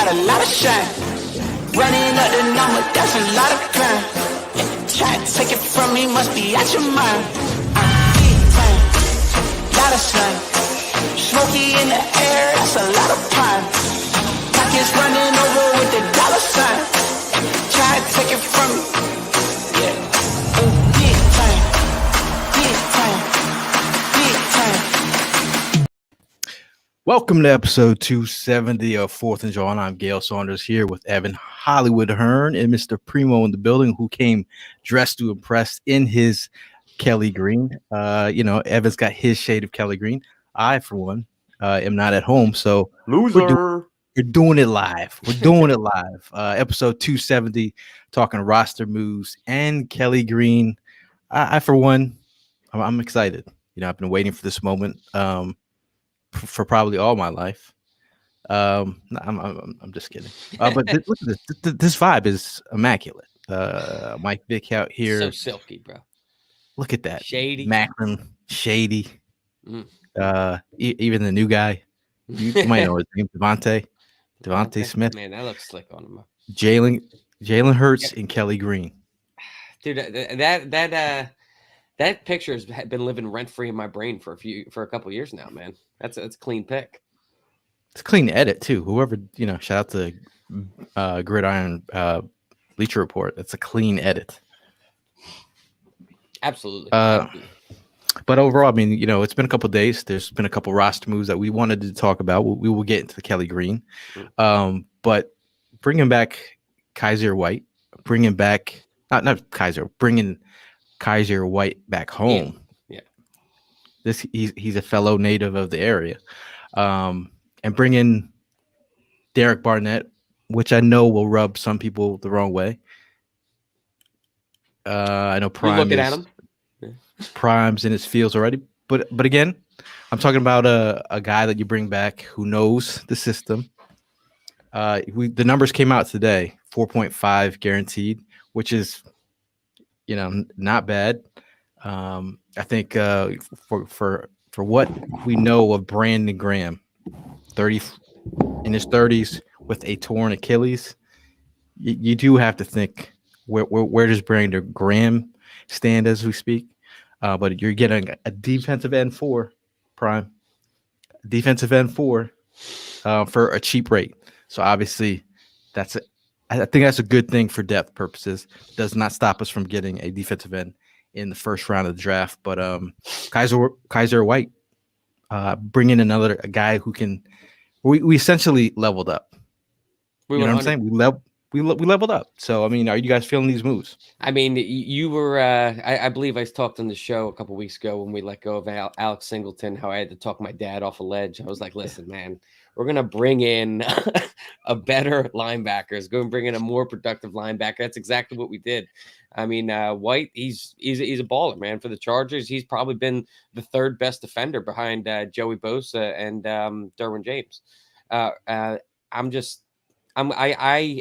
got a lot of shine. Running up the number, that's a lot of crime. Try to take it from me, must be out your mind. Big time, lot of slime. Smoky in the air, that's a lot of pine. Pockets running over with the dollar sign. Try to take it from me. Yeah. Oh, big time, big time, big time. Welcome to episode 270 of Fourth and Jawn. I'm Gail Saunders here with Evan Hollywood Hearn and Mr. Primo in the building, who came dressed to impress in his Kelly Green. Evan's got his shade of Kelly Green. I, for one, am not at home, so Loser. we're doing it live. We're doing it live. Episode 270, talking roster moves and Kelly Green. I for one, I'm excited. I've been waiting for this moment for probably all my life. I'm just kidding. But look at this vibe is immaculate. Mike Vick out here, So silky, bro. Look at that. Shady. Macklin, shady. Even the new guy, you might know his name, Devontae Smith. Man, that looks slick on him. Jalen Hurts and Kelly Green. Dude, that picture has been living rent free in my brain for a couple years now, man. That's a clean pick. It's a clean edit too. Whoever, shout out to Gridiron Bleacher Report. That's a clean edit. Absolutely. But overall, I mean, it's been a couple of days. There's been a couple roster moves that we wanted to talk about. We will get into the Kelly Green. But bringing back Kaiser White, bringing Kaiser White back home. Yeah. He's a fellow native of the area. And bringing Derek Barnett, which I know will rub some people the wrong way. I know Prime You're looking at him. Prime's in his fields already, but again, I'm talking about a guy that you bring back who knows the system. The numbers came out today, 4.5 guaranteed, which is not bad. I think for what we know of Brandon Graham, 30 in his 30s with a torn Achilles, you do have to think where does Brandon Graham stand as we speak. But you're getting a defensive end for for a cheap rate. So obviously, I think that's a good thing for depth purposes. Does not stop us from getting a defensive end in the first round of the draft. But Kaiser White, bringing a guy who can. We essentially leveled up. You know what I'm saying? We leveled up. So, I mean, are you guys feeling these moves? I mean, you were, I believe I talked on the show a couple weeks ago when we let go of Alex Singleton, how I had to talk my dad off a ledge. I was like, listen, man, we're going to bring in a better linebacker. It's going to bring in a more productive linebacker. That's exactly what we did. I mean, White, he's a baller, man. For the Chargers, he's probably been the third best defender behind Joey Bosa and Derwin James. I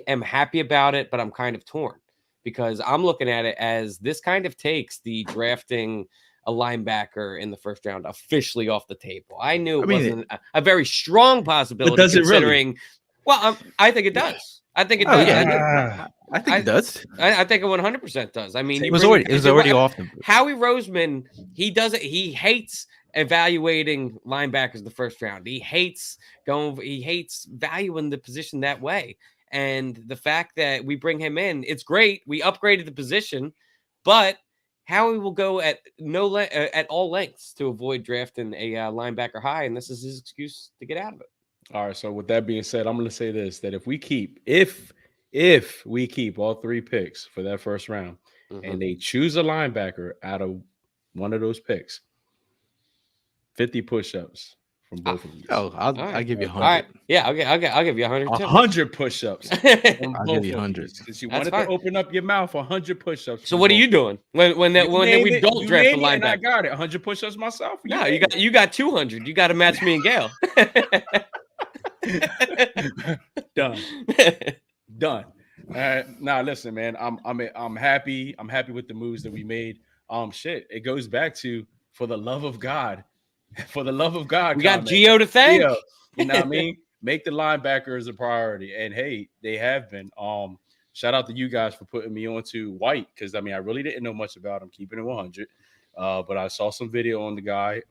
am happy about it, but I'm kind of torn because I'm looking at it as this kind of takes the drafting a linebacker in the first round officially off the table. I knew it wasn't a very strong possibility. But does it considering, really? Well, I think it does. I think it does. Yeah. I think it does. I think it 100% does. I mean, it was already off. Howie Roseman, he hates evaluating linebackers the first round. He hates valuing the position that way. And the fact that we bring him in, it's great. We upgraded the position, but Howie will go at all lengths to avoid drafting a linebacker high, and this is his excuse to get out of it. All right. So with that being said, I'm going to say this: that if we keep all three picks for that first round, and they choose a linebacker out of one of those picks, 50 push-ups from both of you. Oh, I'll give you 100. All right. Yeah, I'll give you 100. 100 push-ups. I'll give you 100 because you wanted to open up your mouth. 100 push-ups. So what are you doing when we don't draft a linebacker? I got it. 100 push-ups myself. No, you got 200. You got to match me and Gail. Done. All right. Now listen, man. I'm happy. I'm happy with the moves that we made. It goes back to for the love of God. For the love of God, we got Gio to thank. Gio, you know what I mean? make the linebackers a priority. And hey, they have been. Shout out to you guys for putting me on to White, because I mean I really didn't know much about him, keeping it 100. But I saw some video on the guy.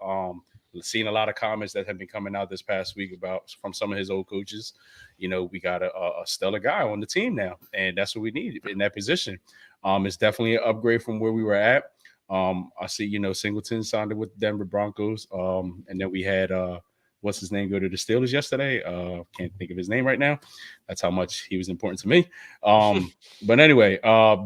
Seen a lot of comments that have been coming out this past week about from some of his old coaches. You know, we got a stellar guy on the team now, and that's what we need in that position. It's definitely an upgrade from where we were at. I see, you know, Singleton signed with the Denver Broncos. And then we had what's his name go to the Steelers yesterday. Can't think of his name right now. That's how much he was important to me. But anyway,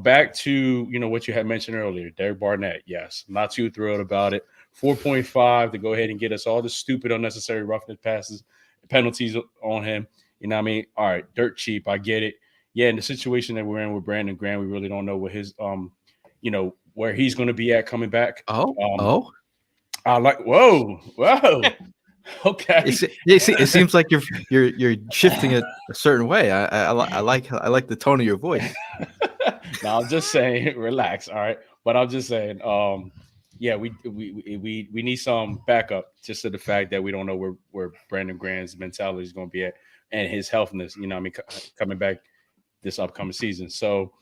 back to, you know, what you had mentioned earlier, Derek Barnett. Yes, I'm not too thrilled about it. 4.5 to go ahead and get us all the stupid, unnecessary roughness passes, penalties on him. You know what I mean? All right, dirt cheap. I get it. Yeah, in the situation that we're in with Brandon Graham, we really don't know what his you know, where he's going to be at coming back. I like whoa. Okay. It seems like you're shifting it a certain way. I like the tone of your voice. No, I'm just saying, relax. All right, but I'm just saying, yeah, we need some backup just to the fact that we don't know where Brandon Graham's mentality is going to be at and his healthness. You know, what I mean, coming back this upcoming season. So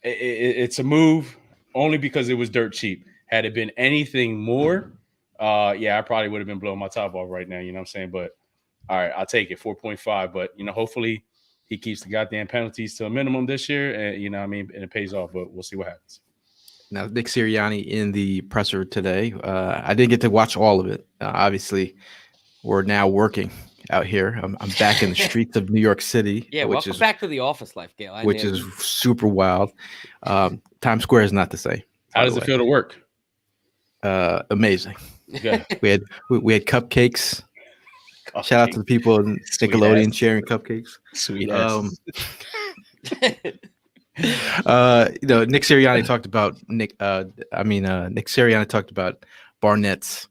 it's a move only because it was dirt cheap. Had it been anything more, yeah, I probably would have been blowing my top off right now. You know what I'm saying? But all right, I'll take it 4.5. But you know, hopefully he keeps the goddamn penalties to a minimum this year, and you know what I mean, and it pays off. But we'll see what happens. Now, Nick Sirianni in the presser today. I didn't get to watch all of it. Obviously, we're now working out here. I'm back in the streets of New York City. Yeah, welcome back to the office life, Gail. Which is super wild. Times Square is not the same. How does it feel to work? Amazing. Good. We had cupcakes. Shout out to the people in Nickelodeon sharing cupcakes. Sweet you know, Nick Sirianni talked about Nick Sirianni talked about Barnett's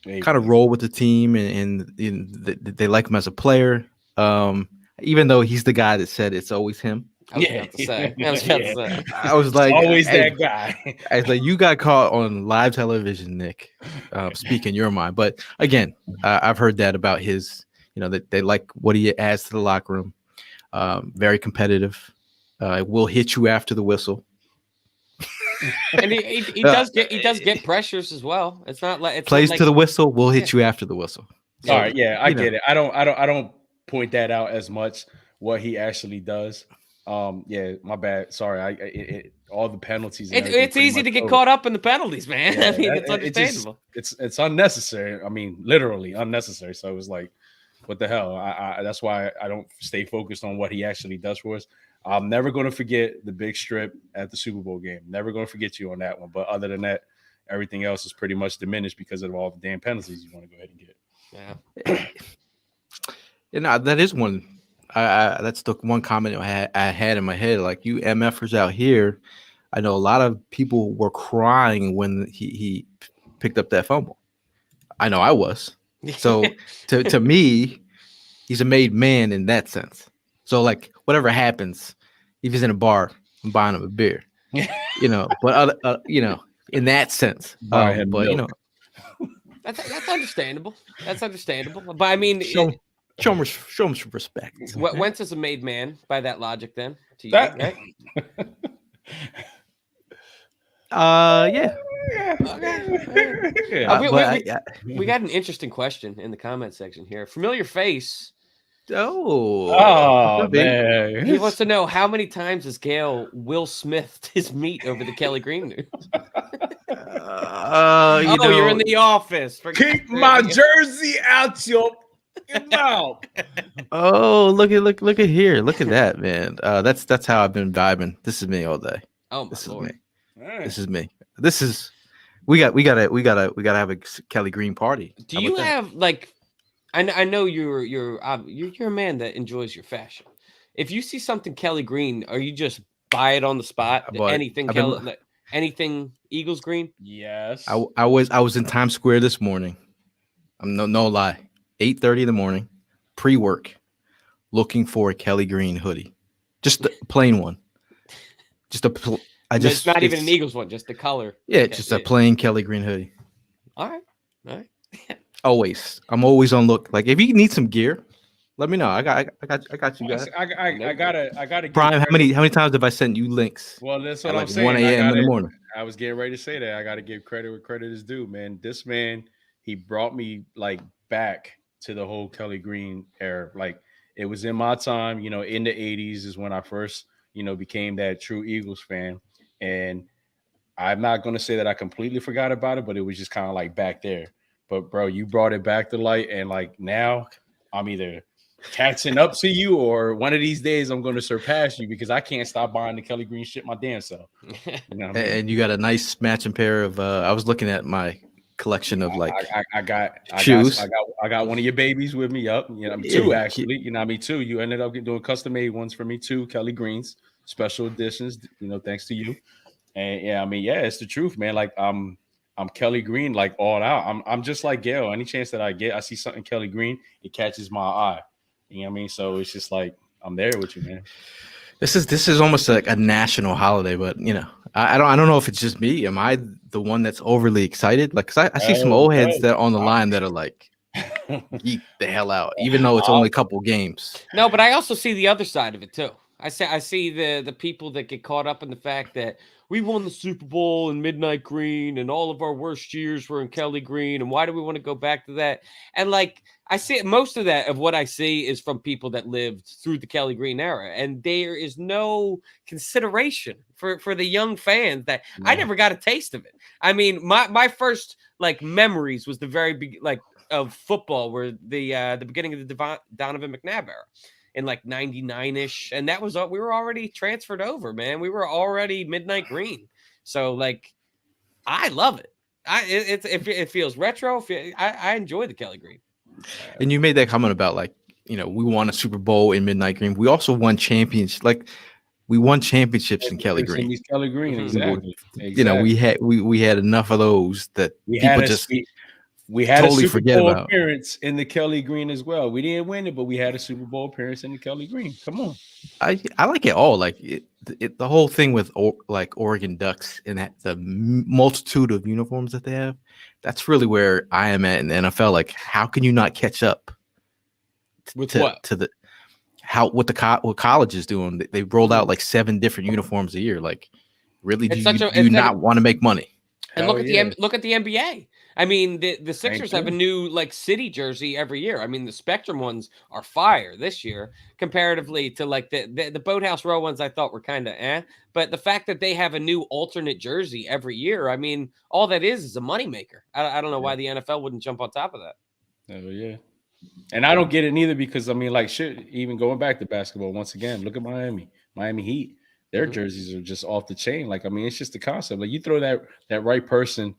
kind of role with the team, and they like him as a player. Even though he's the guy that said it's always him. I was about to say. I was like, always that guy. I was like, you got caught on live television, Nick. Speaking your mind, but again, I've heard that about his. You know, that they like what he adds to the locker room. Very competitive. Will hit you after the whistle. And he does get pressures as well. It's not like it's plays not like, to the whistle. Will hit you after the whistle. So, all right, yeah, I get it. I don't point that out as much what he actually does. Yeah, my bad. Sorry. All the penalties. It's easy to get caught up in the penalties, man. Yeah, I mean, it's understandable. It's unnecessary. I mean, literally unnecessary. So it was like, what the hell? That's why I don't stay focused on what he actually does for us. I'm never going to forget the big strip at the Super Bowl game. Never going to forget you on that one. But other than that, everything else is pretty much diminished because of all the damn penalties you want to go ahead and get. Yeah. You know, that is one. That's the one comment I had in my head. Like, you MFers out here, I know a lot of people were crying when he picked up that fumble. I know I was. So to me, he's a made man in that sense. So like, whatever happens, if he's in a bar, I'm buying him a beer. You know, but you know, in that sense. But you know, that's understandable. That's understandable. But I mean, show him some respect. Wentz is a made man by that logic, then. To you, right? Yeah. Okay. We got an interesting question in the comment section here. Familiar face. Oh man. He wants to know how many times has Gale Will Smith his meat over the Kelly Green news. You're in the office. Keep my jersey out your mouth. Oh, look at here. Look at that, man. That's how I've been vibing. This is me all day. Oh my Lord. This is me. This is we gotta have a Kelly Green party. Do you have like? I know you're a man that enjoys your fashion. If you see something Kelly Green, are you just buy it on the spot? Anything Eagles green? Yes. I was in Times Square this morning. I'm no lie. 8:30 in the morning, pre-work, looking for a Kelly Green hoodie, just a plain one. It's not even an Eagles one, just the color. Yeah, just a plain Kelly Green hoodie. All right. Always. I'm always on look. Like if you need some gear, let me know. I got you guys. I gotta give Prime, credit. how many times have I sent you links Well, that's at what I'm like 1 saying. a.m. in the morning? I was getting ready to say that. I gotta give credit where credit is due, man. This man, he brought me like back to the whole Kelly Green era. Like it was in my time, in the 80s is when I first, became that true Eagles fan. And I'm not gonna say that I completely forgot about it, but it was just kind of like back there. But bro, you brought it back to light, and like now I'm either catching up to you or one of these days I'm gonna surpass you because I can't stop buying the Kelly Green shit my damn self. You know what I mean? And you got a nice matching pair of I was looking at my collection of like I shoes. got I got one of your babies with me. Up, Yeah, two actually. You know what I mean? Two. You ended up doing custom made ones for me too, Kelly Greens, special editions. Thanks to you. And yeah, I mean, yeah, it's the truth, man. Like I'm Kelly Green, like all out. I'm just like Gail. Any chance that I get, I see something Kelly Green, it catches my eye. You know what I mean? So it's just like I'm there with you, man. This is almost like a national holiday, but I don't know if it's just me. Am I the one that's overly excited? Like, 'cause I see some old heads that on the line that are like, geek the hell out, even though it's only a couple games. No, but I also see the other side of it too. I see the people that get caught up in the fact that we won the Super Bowl in midnight green and all of our worst years were in Kelly green and why do we want to go back to that? And like I see most of that of what I see is from people that lived through the Kelly Green era and there is no consideration for the young fans that I never got a taste of it. I mean, my first like memories was the very big like of football were the beginning of the Donovan McNabb era in like 99-ish. And that was all we were already transferred over, man. We were already midnight green. So like I love it. It feels retro. I enjoy the Kelly Green. And you made that comment about like, we won a Super Bowl in midnight green. We also won championships. Like we won championships in Kelly Green. Kelly Green, exactly. We had enough of those that we people had just we had totally a Super forget Bowl about. appearance in the Kelly Green as well. We didn't win it, but we had a Super Bowl appearance in the Kelly Green. Come on. I like it all. Like the whole thing with like Oregon Ducks and the multitude of uniforms that they have. That's really where I am at in the NFL. Like, how can you not catch up With to, what? to the what college is doing? They rolled out like 7 different uniforms a year. Like, really, do you not want to make money? And look at the NBA. I mean, the Sixers have a new like city jersey every year. I mean, the Spectrum ones are fire this year comparatively to like the Boathouse Row ones. I thought were kind of but the fact that they have a new alternate jersey every year, I mean, all that is a moneymaker. I don't know why the NFL wouldn't jump on top of that. Oh yeah, and I don't get it neither because I mean, like shit. Even going back to basketball once again, look at Miami Heat. Their jerseys are just off the chain. Like I mean, it's just the concept. Like you throw that right person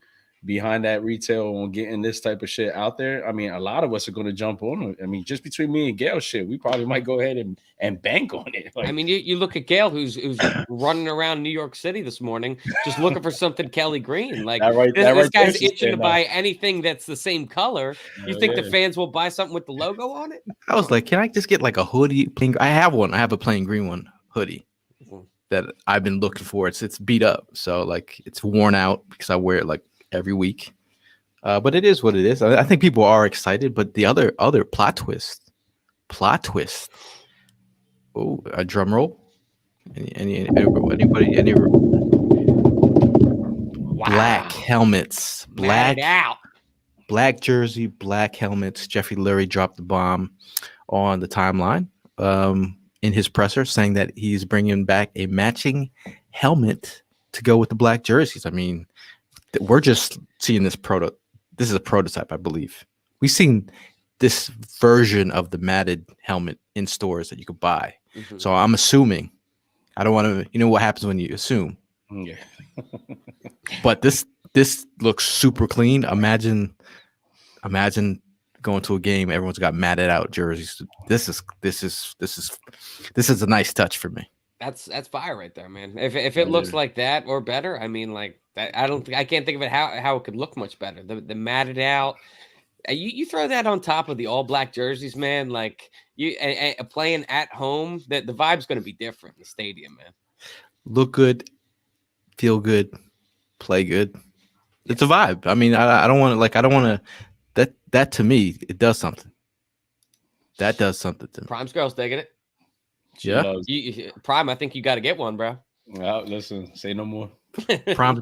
behind that retail on getting this type of shit out there. I mean, a lot of us are going to jump on it. I mean, just between me and Gail, shit, we probably might go ahead and bank on it. Like, I mean, you look at Gail, who's running around New York City this morning, just looking for something Kelly Green. Like this guy's itching to buy anything that's the same color. You think the fans will buy something with the logo on it? I was like, can I just get like a hoodie? I have one. I have a plain green one hoodie that I've been looking for. It's beat up, so like it's worn out because I wear it like every week. But it is what it is. I think people are excited, but the other plot twist. Oh, a drum roll. Anybody? Any black helmets? Black jersey, black helmets. Jeffrey Lurie dropped the bomb on the timeline in his presser, saying that he's bringing back a matching helmet to go with the black jerseys. I mean, we're just seeing this This is a prototype, I believe. We've seen this version of the matted helmet in stores that you could buy. Mm-hmm. So I'm assuming. I don't want to. You know what happens when you assume. Yeah. But this looks super clean. Imagine going to a game. Everyone's got matted out jerseys. This is a nice touch for me. That's fire right there, man. If it looks like that or better, I mean, like that, I can't think of it how it could look much better. The matted out, you throw that on top of the all black jerseys, man. Like you playing at home, that the vibe's going to be different in the stadium, man. Look good, feel good, play good. It's a vibe. I mean, I don't want to that to me, it does something. That does something to me. Prime's girl's digging it. She Yeah. loves- Prime, I think you got to get one, bro. listen, say no more. Prime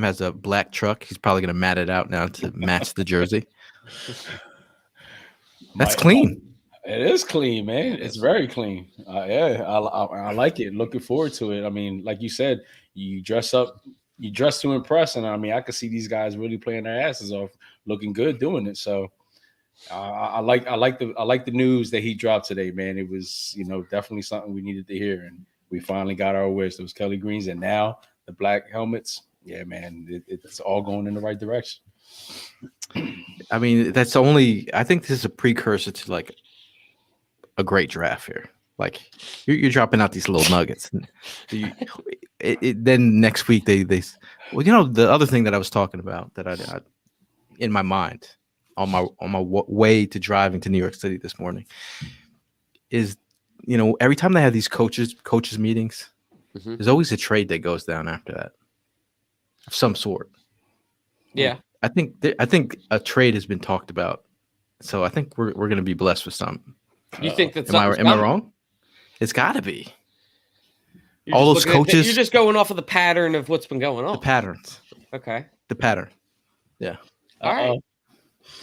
has a black truck. He's probably gonna mat it out now to match the jersey. That's clean. It is clean, man. It's very clean. Yeah, I like it. Looking forward to it. I mean, like you said, you dress up, you dress to impress, and I mean, I can see these guys really playing their asses off, looking good doing it. So, I like the news that he dropped today, man. It was definitely something we needed to hear, and we finally got our wish. Those Kelly Greens, and now the black helmets. Yeah, man, it's all going in the right direction. I mean, I think this is a precursor to like a great draft here. Like you're dropping out these little nuggets. Then next week they the other thing that I was talking about that I in my mind on my way to driving to New York City this morning is every time they have these coaches meetings, there's always a trade that goes down after that of some sort. Yeah. I think a trade has been talked about, so I think we're going to be blessed with something. You think that? Am I wrong? It's got to be. You're All those coaches. You're just going off of the pattern of what's been going on. The patterns. Okay. The pattern. Yeah. All right.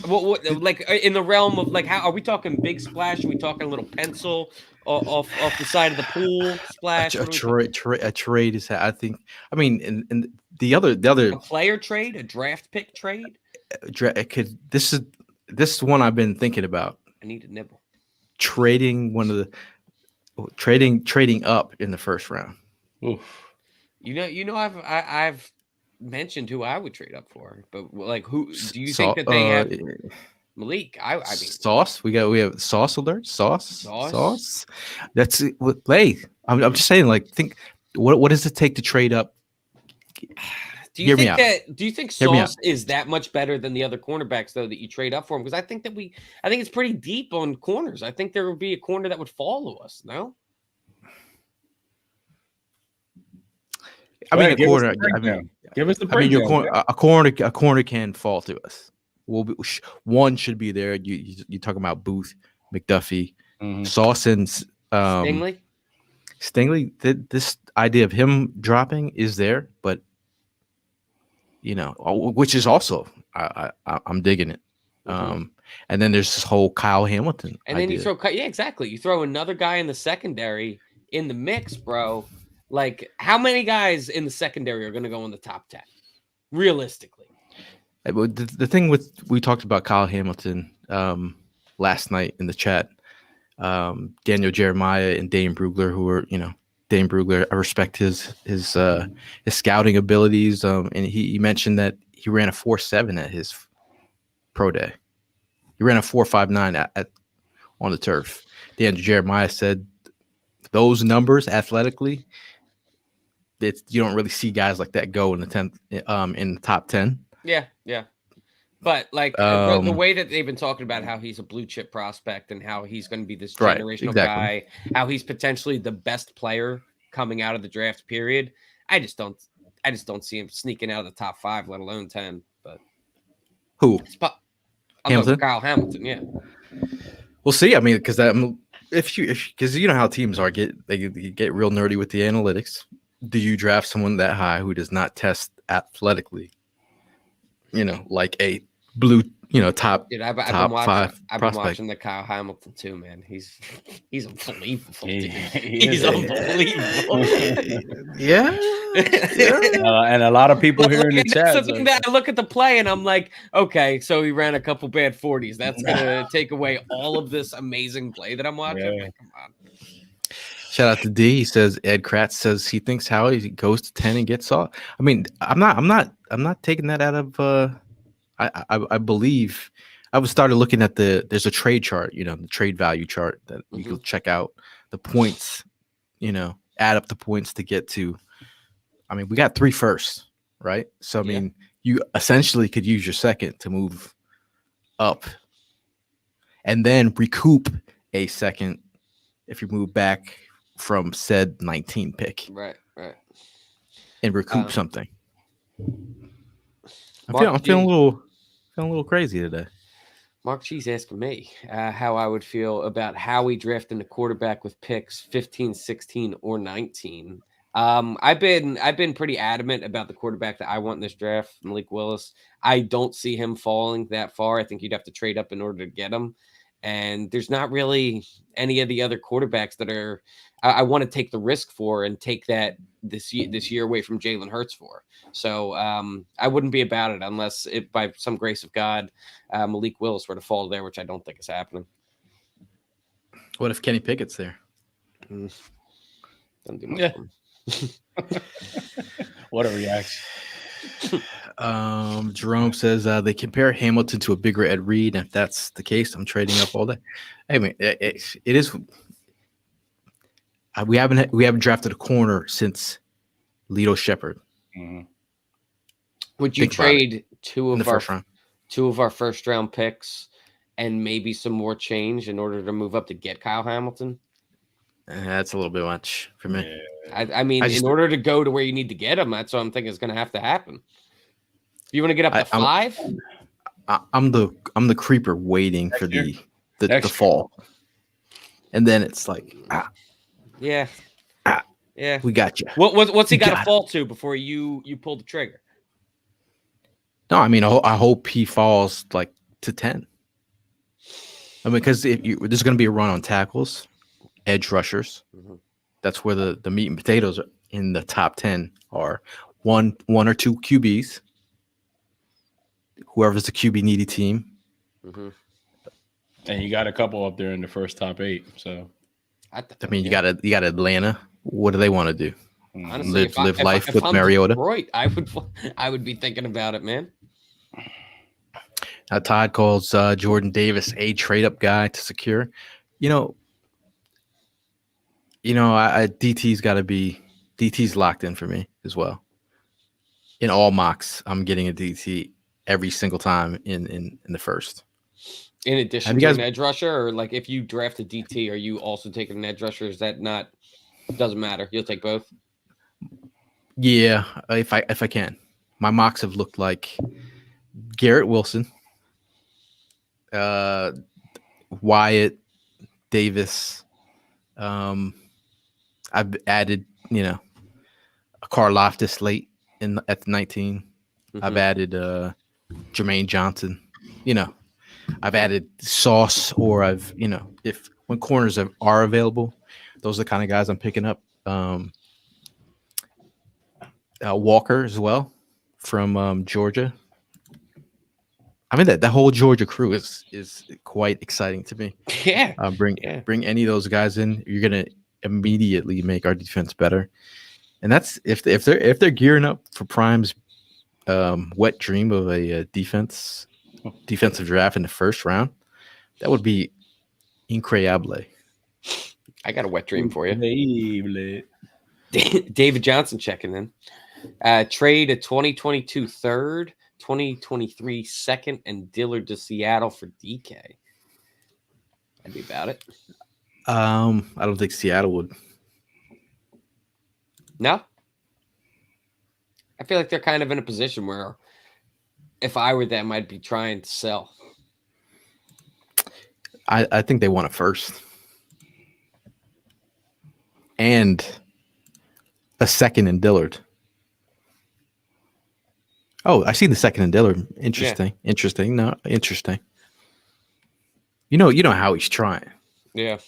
What like in the realm of like how are we talking big splash? Are we talking a little pencil off the side of the pool splash? A trade is. I think. I mean, and the other a player trade, a draft pick trade. This is one I've been thinking about. I need a nibble. Trading trading up in the first round. Oof. I've mentioned who I would trade up for, but like who do you think that they have? Malik, I mean Sauce. We have Sauce alert. Sauce. That's it. Hey, I'm just saying. Like, think what does it take to trade up? Do you think Sauce is that much better than the other cornerbacks though that you trade up for him? Because I think it's pretty deep on corners. I think there would be a corner that would follow us. No. I mean, a corner. Give us the breakdown. A corner can fall to us. One should be there. You talking about Booth, McDuffie, Sauce, and Stingley. This idea of him dropping is there, but which is also I'm digging it. And then there's this whole Kyle Hamilton. And then you throw exactly. You throw another guy in the secondary in the mix, bro. Like, how many guys in the secondary are going to go in the top 10? Realistically. The thing we talked about Kyle Hamilton last night in the chat. Daniel Jeremiah and Dane Brugler, who are, Dane Brugler, I respect his scouting abilities. And he mentioned that he ran a 4.7 at his pro day. He ran a 4.59 on the turf. Daniel Jeremiah said those numbers athletically, you don't really see guys like that go in the 10th in the top 10. Yeah. But like the way that they've been talking about how he's a blue chip prospect and how he's going to be this generational guy, how he's potentially the best player coming out of the draft period. I just don't see him sneaking out of the top 5, let alone 10. But who? Hamilton? Kyle Hamilton. Yeah. We'll see. I mean, because because you know how teams are they get real nerdy with the analytics. Do you draft someone that high who does not test athletically? Like a blue, top. Dude, I've been watching the Kyle Hamilton too, man. He's unbelievable. Dude. He's unbelievable. Yeah. And a lot of people here in the chat. Something that I look at the play and I'm like, okay, so he ran a couple bad 40s. That's gonna take away all of this amazing play that I'm watching. Yeah. Like, come on. Shout out to D. He says Ed Kratz says he thinks Howie goes to 10 and gets off. I mean, I'm not taking that out of. I believe I was started looking at there's a trade chart, the trade value chart that you can check out the points, add up the points to get to. I mean, we got 3 firsts, right? So I mean, you essentially could use your second to move up, and then recoup a second if you move back from said 19 pick. Right. And recoup something. I'm feeling a little. Going a little crazy today. Mark Cheese asking me how I would feel about Howie drafting a quarterback with picks 15, 16, or 19. I've been pretty adamant about the quarterback that I want in this draft, Malik Willis. I don't see him falling that far. I think you'd have to trade up in order to get him. And there's not really any of the other quarterbacks that are I want to take the risk for and take that this year away from Jalen Hurts for. So I wouldn't be about it unless it by some grace of God Malik Willis were to fall there, which I don't think is happening. What if Kenny Pickett's there? Doesn't do much Yeah. for me. What a reaction. Jerome says they compare Hamilton to a bigger Ed Reed. And if that's the case, I'm trading up all day. I mean, it is. We haven't drafted a corner since Lito Shepherd Mhm. Would you Think about it. trade two in the of our first round. first round picks and maybe some more change in order to move up to get Kyle Hamilton? That's a little bit much for me. Yeah. I mean, I just- in order to go to where you need to get him, that's what I'm thinking is going to have to happen. If you want to get up to I'm- 5, I'm the creeper waiting for year. the Next year. fall, and then it's like yeah, Ah. yeah. we got you. What's he You got to got it. fall to before you pull the trigger? No, I mean I hope he falls like to 10. I mean, because there's going to be a run on tackles, edge rushers. Mhm. That's where the meat and potatoes in the top 10 are. One or two QBs. Whoever's the QB needy team. Mm-hmm. And you got a couple up there in the first top 8. So I mean, you got Atlanta. What do they want to do? honestly, live life with I'm Mariota. Detroit, I would be thinking about it, man. Todd calls Jordan Davis a trade up guy to secure. DT's locked in for me as well. In all mocks, I'm getting a DT every single time in the first. In addition Have to you guys- an edge rusher, or like if you draft a DT, are you also taking an edge rusher? Is that not doesn't matter? You'll take both. Yeah, if I can. My mocks have looked like Garrett Wilson, Wyatt Davis. I've added, a Karlaftis late at 19. I've Mhm. added Jermaine Johnson. I've added Sauce, or if when corners are available, those are the kind of guys I'm picking up. Walker as well from Georgia. I mean that whole Georgia crew is quite exciting to me. Yeah. Bring any of those guys in, you're gonna immediately make our defense better. And that's if they're gearing up for Prime's wet dream of a defensive draft in the first round, that would be incredible. I got a wet dream for you. Unbelievable. David Johnson checking in. Trade a 2022 third, 2023 second, and Dillard to Seattle for DK. I'd be about it. I don't think Seattle would. No? I feel like they're kind of in a position where if I were them, I'd be trying to sell. I think they want it first. And a second in Dillard. Oh, I see the second in Dillard. Interesting. Yeah. Interesting. No, interesting. You know how he's trying. Yeah.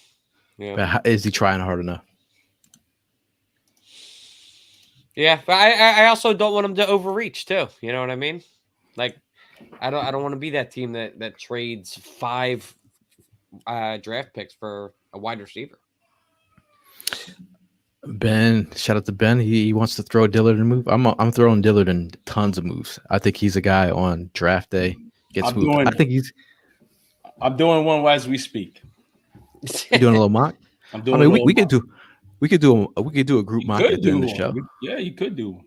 Yeah. But is he trying hard enough? Yeah, but I also don't want him to overreach too. You know what I mean? Like, I don't want to be that team that trades 5 draft picks for a wide receiver. Ben, shout out to Ben. He wants to throw Dillard in a move. I'm throwing Dillard in tons of moves. I think he's a guy on draft day gets moved. I'm doing one as we speak. You doing a little mock. I'm I doing. mean, we could do a group mock at the end of the show. Yeah, you could do.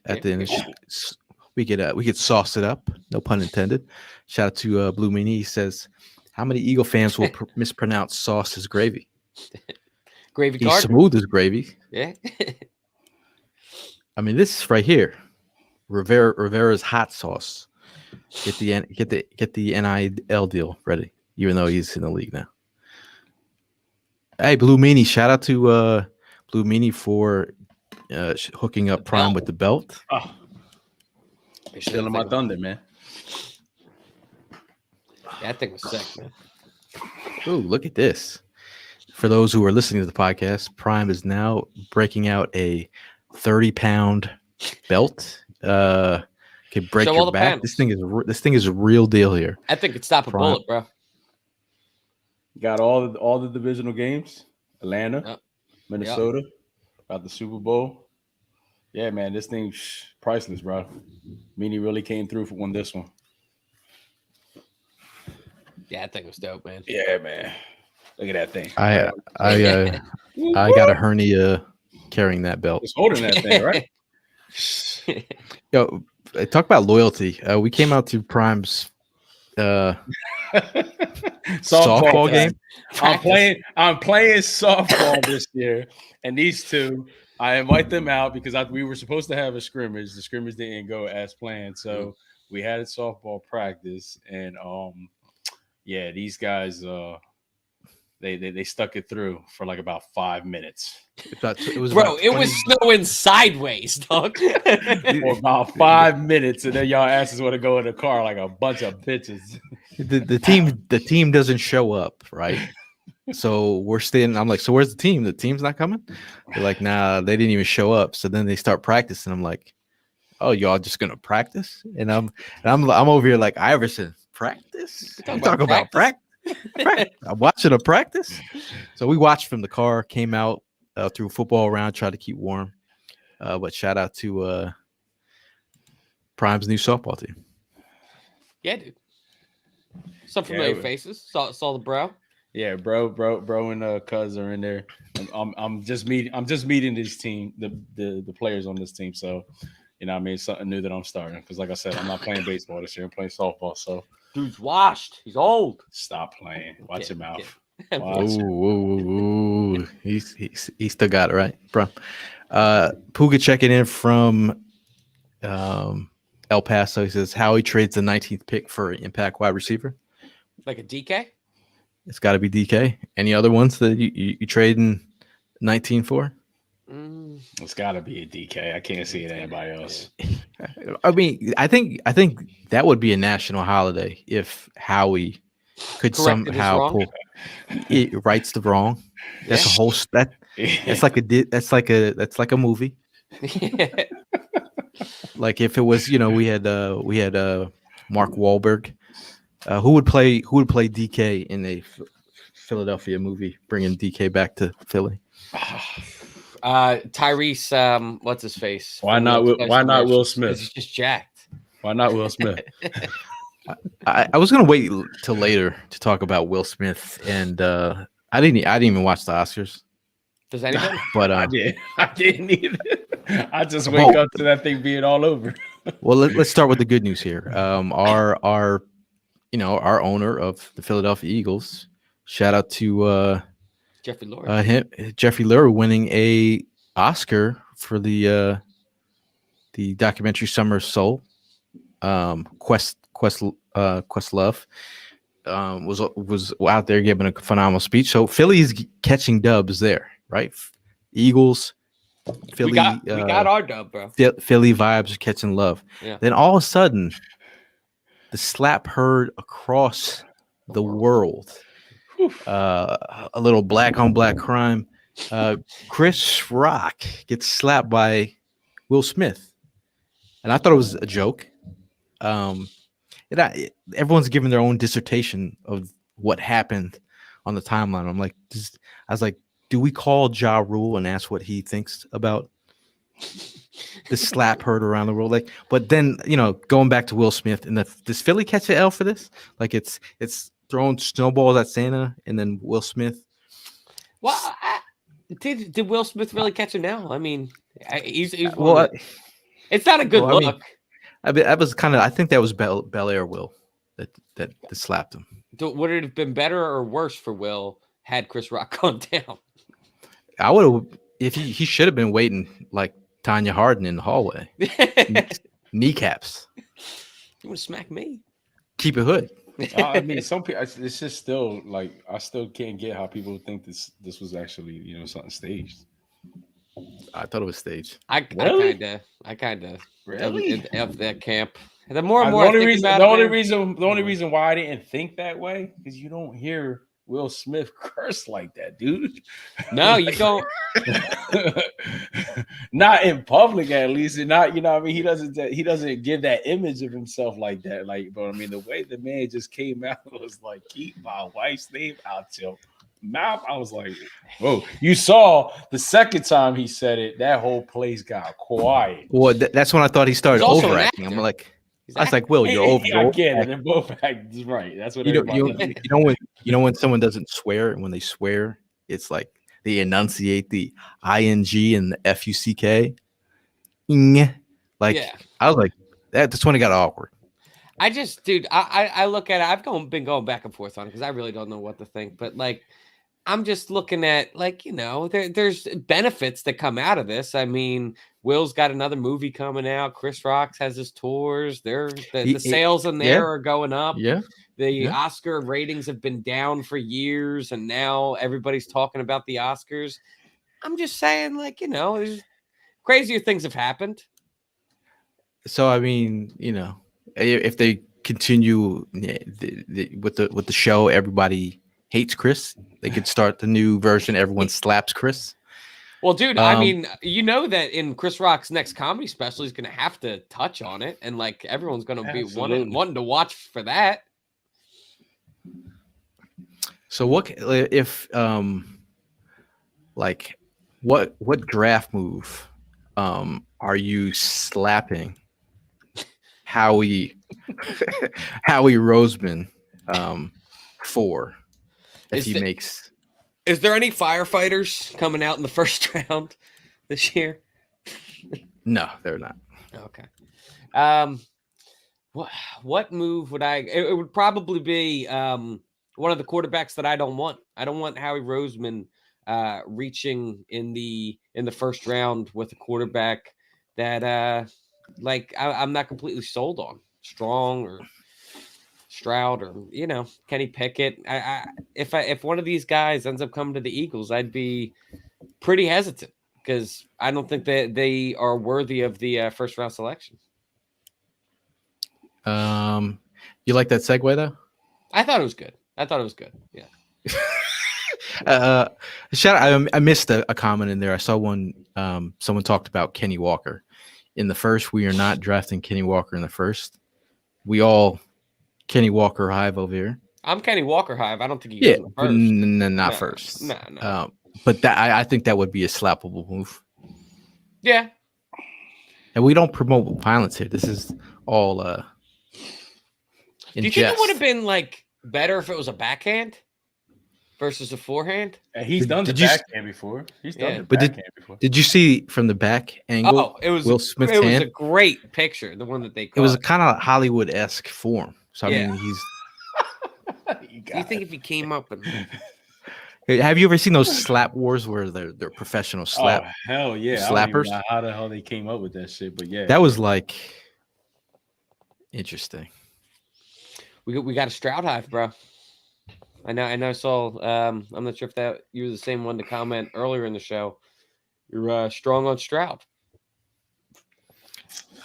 At the end of the show, we could sauce it up. No pun intended. Shout out to Blue Meanie. He says, "How many Eagle fans will mispronounce sauce as gravy? Gravy He's card. smooth as gravy." Yeah. I mean, this right here, Rivera's hot sauce. Get the NIL deal ready, even though he's in the league now. Hey, Blue Meanie, shout out to Blue Meanie for hooking up Prime with the belt. Oh, stealing my thunder, man. Yeah, that thing was sick, man. Ooh, look at this. For those who are listening to the podcast, Prime is now breaking out a 30-pound belt. Can break Show all your the back. panels. This thing is a real deal here. I think it'd stop a Prime. bullet, bro. Got all the divisional games. Atlanta, Yep. Minnesota, got the Super Bowl. Yeah, man, this thing's priceless, bro. Meanie really came through on this one. Yeah, that thing was dope, man. Yeah, man. Look at that thing. I got a hernia carrying that belt. It's holding that thing, right? Yo, talk about loyalty. We came out to Prime's softball game. I'm playing softball this year, and these two, I invite them out because we were supposed to have a scrimmage. The scrimmage didn't go as planned, so we had a softball practice, and yeah, these guys they stuck it through for like about 5 minutes. It was snowing sideways, dog. For about 5 minutes, and then y'all asses want to go in the car like a bunch of bitches. The team doesn't show up, right? So we're staying. I'm like, so where's the team? The team's not coming. They're like, nah, they didn't even show up. So then they start practicing. I'm like, oh, y'all just gonna practice? And I'm over here like, Iverson, practice? You talk about practice? I'm watching a practice. So we watched from the car, came out threw football around, tried to keep warm. But shout out to Prime's new softball team. Yeah, dude. Some familiar faces. Saw the bro. Yeah, bro, and Cuz are in there. I'm just meeting this team, the players on this team. So, you know, what I mean, it's something new that I'm starting because, like I said, I'm not playing baseball this year. I'm playing softball. So, dude's washed. He's old. Stop playing. Watch your mouth. Ooh. He still got it right, bro. Puga checking in from El Paso. He says Howie trades the 19th pick for an impact wide receiver. Like a DK? It's got to be DK. Any other ones that you trading 19 for? It's got to be a DK. I can't see it anybody else. I mean, I think that would be a national holiday if Howie could somehow pull it rights the wrong. That's a whole that's like a movie. Like if it was, we had Mark Wahlberg. Who would play DK in a Philadelphia movie, bringing DK back to Philly? Tyrese, what's his face? Why not Will Smith? He's just jacked. Why not Will Smith? I was gonna wait till later to talk about Will Smith, and I didn't even watch the Oscars. Does anybody? But I didn't either. I just wake up to that thing being all over. Well, let's start with the good news here. Our owner of the Philadelphia Eagles. Shout out to Jeffrey Lurie. Jeffrey Lurie winning a Oscar for the documentary Summer of Soul. Questlove was out there giving a phenomenal speech. So Philly's catching dubs there, right? Eagles, Philly. We got our dub, bro. Philly vibes are catching love. Yeah. Then all of a sudden, the slap heard across the world. A little black on black crime. Chris Rock gets slapped by Will Smith, and I thought it was a joke. Everyone's giving their own dissertation of what happened on the timeline. I was like, do we call Ja Rule and ask what he thinks about the slap heard around the world? Like, but then going back to Will Smith, and does Philly catch an L for this? Like, it's throwing snowballs at Santa, and then Will Smith. Well, did Will Smith really catch him now? I mean, he's it's not a good look. I think that was Bel Air Will that slapped him. Would it have been better or worse for Will had Chris Rock gone down? I would have. If he should have been waiting like Tanya Hardin in the hallway. Kneecaps. You want to smack me? Keep it hood. I mean, some people. It's just still like I still can't get how people think this was actually something staged. I thought it was staged. I Really? kind of Really? of that camp. And the more and The more I only think reason, about the it, only man. reason, the only reason why I didn't think that way is you don't hear Will Smith curse like that, dude. No, you don't. Not in public, at least, and not I mean, he doesn't give that image of himself like that. Like, but I mean, the way the man just came out was like, keep my wife's name out your mouth. I was like, whoa. You saw the second time he said it, that whole place got quiet. Well, that's when I thought he started He's also an overacting. I'm actor. like, He's I was like, Will, you're over. I You're get it. overacting. They're both actors, right? That's what You know, everybody. when someone doesn't swear, and when they swear, it's like they enunciate the ing and the fuck. Like Yeah. I was like, that's when it got awkward. I just, dude, I look at it. Been going back and forth on it because I really don't know what to think. But like, I'm just looking at like, there's benefits that come out of this. I mean, Will's got another movie coming out. Chris Rock has his tours. The sales in there are going up. Yeah. The Oscar ratings have been down for years, and now everybody's talking about the Oscars. I'm just saying, like, there's crazier things have happened. So I mean, if they continue with the show, everybody hates Chris. They could start the new version. Everyone slaps Chris. Well, dude, I mean, that in Chris Rock's next comedy special, he's going to have to touch on it, and like everyone's going to be wanting to watch for that. So what if like what draft move are you slapping Howie Roseman for if he makes? Is there any firefighters coming out in the first round this year? No, they're not. Okay. What move would I? It would probably be one of the quarterbacks that I don't want. I don't want Howie Roseman reaching in the first round with a quarterback that I'm not completely sold on. Strong or Stroud or Kenny Pickett. If one of these guys ends up coming to the Eagles, I'd be pretty hesitant because I don't think that they are worthy of the first round selection. You like that segue though? I thought it was good. Yeah. Shout out, I missed a comment in there. I saw one. Someone talked about Kenny Walker in the first. We are not drafting Kenny Walker in the first. We all Kenny Walker Hive over here. I'm Kenny Walker Hive. I don't think he goes in the first. Not first. No. But that I think that would be a slappable move. Yeah. And we don't promote violence here. This is all Do you think it would have been like better if it was a backhand versus a forehand? And he's done the backhand before. He's done the backhand before. Did you see from the back angle? Oh, it was Will Smith's hand? It was a great picture. The one that they caught. It was a kind of Hollywood-esque form. So I mean, he's. Do you think if he came up and? Have you ever seen those slap wars where they're professional slap? Oh hell yeah! Slappers. I don't even know how the hell they came up with that shit, but yeah, that was like interesting. We got a Stroud Hive, bro. I know. I saw. I'm not sure if that you were the same one to comment earlier in the show. You're strong on Stroud.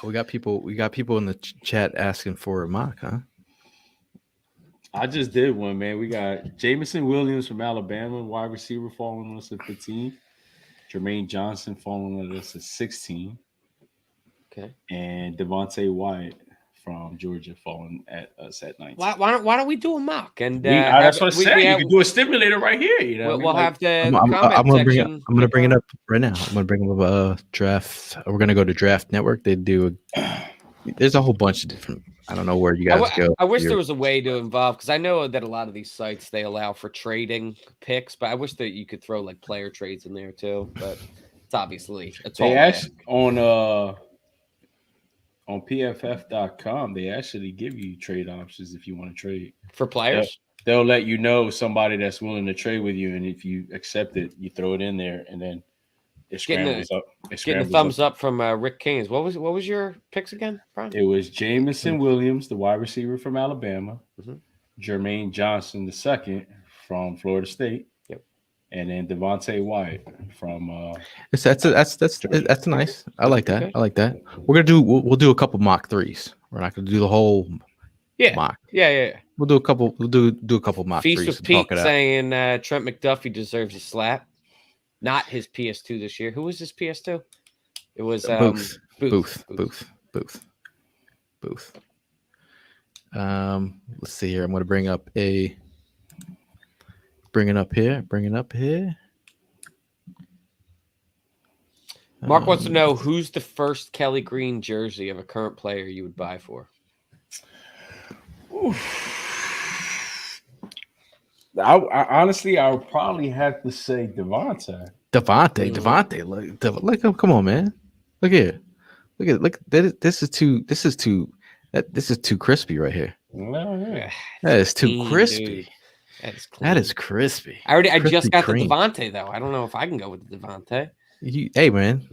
We got people in the chat asking for a mock, huh? I just did one, man. We got Jamison Williams from Alabama, wide receiver, falling on us at 15. Jermaine Johnson falling on us at 16. Okay. And Devontae Wyatt from Georgia falling at us at 19. Why don't we do a mock? And that's what I said. You can do a stimulator right here. We'll have the I'm gonna bring it up right now. I'm gonna bring up a draft. We're gonna go to Draft Network. They do. There's a whole bunch of different. I don't know where you guys go. I wish there was a way to involve because I know that a lot of these sites they allow for trading picks, but I wish that you could throw like player trades in there too. But it's obviously on PFF.com. They actually give you trade options if you want to trade for players. They'll let you know somebody that's willing to trade with you, and if you accept it, you throw it in there, and then It Getting scrambles up. It Getting a scrambles thumbs up. up from Rick Keynes. What was your picks again, Brian? It was Jamison Williams, the wide receiver from Alabama, Mhm. Jermaine Johnson II from Florida State, Yep. and then Devontae Wyatt from That's nice. I like that. Okay. I like that. We'll do a couple mock threes. We're not gonna do the whole Yeah. mock. Yeah. We'll do a couple. We'll do a couple mock Feast threes with and Pete talk it out. saying Trent McDuffie deserves a slap. Not his PS2 this year. Who was his PS2? It was Booth. Let's see here. I'm going to bring it up here. Mark wants to know who's the first Kelly Green jersey of a current player you would buy for. I honestly, I would probably have to say Devontae. Look, come on, man. Look here. Look. This is too crispy right here. Yeah. That is too Clean, crispy. dude. That is Crispy. I Crispy just got cream. the Devontae though. I don't know if I can go with the Devontae. Hey, man,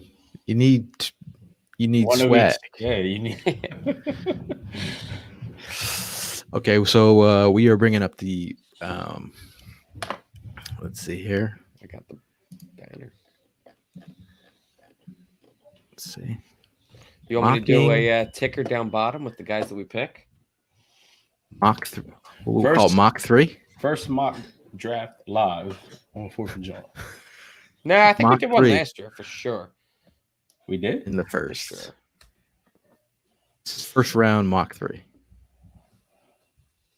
you need One of swag. each. Yeah, you need. Okay, so we are bringing up the. Let's see here. I got the banner. Let's see. You want me to do a ticker down bottom with the guys that we pick? Mock 3. What we call it, mock 3? First mock draft live on 4th of July. No, I think Mock we did one 3. last year for sure. We did? In the For first. sure. This is first round mock 3.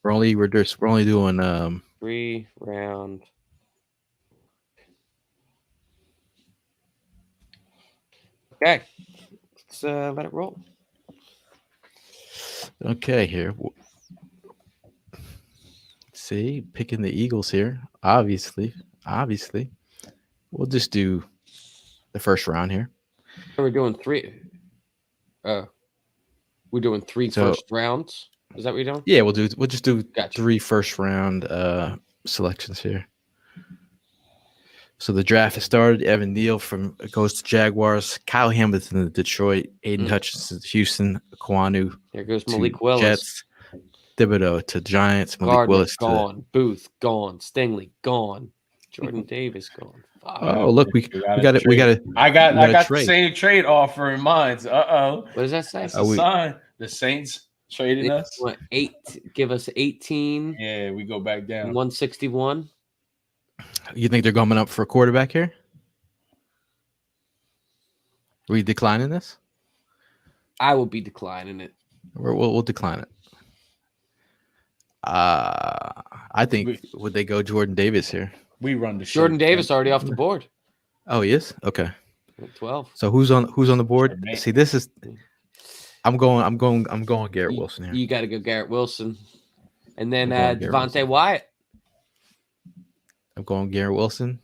We're only doing 3-round. Okay. Let's let it roll. Okay, here. See, picking the Eagles here. Obviously. We'll just do the first round here. We're doing 3. We're doing 3 first rounds. Is that what you're doing? Yeah, we'll just do Gotcha. 3 first round selections here. So the draft has started. Evan Neal goes to Jaguars. Kyle Hamilton to Detroit. Aiden Hutchinson to Houston. Kwanu There goes to Malik Willis. Jets. Thibodeau to Giants. Malik Gardner Willis gone. Booth gone. Stingley gone. Jordan Davis gone. Fuck. Oh, look, we got it. I got the trade. same trade offer in mind. What does that say? That's a sign. The Saints trading us. What, 8? Give us 18. Yeah, we go back down. 161. You think they're coming up for a quarterback here? Are we declining this? I will be declining it. We'll decline it. I think would they go Jordan Davis here? We run the show. Jordan Davis already off the board. Oh, he is? Okay. 12. So who's on the board? Jermaine. See, this is I'm going Garrett Wilson here. You got to go Garrett Wilson. And then I'm going Garrett Devontae Wyatt. I'm going Garrett Wilson.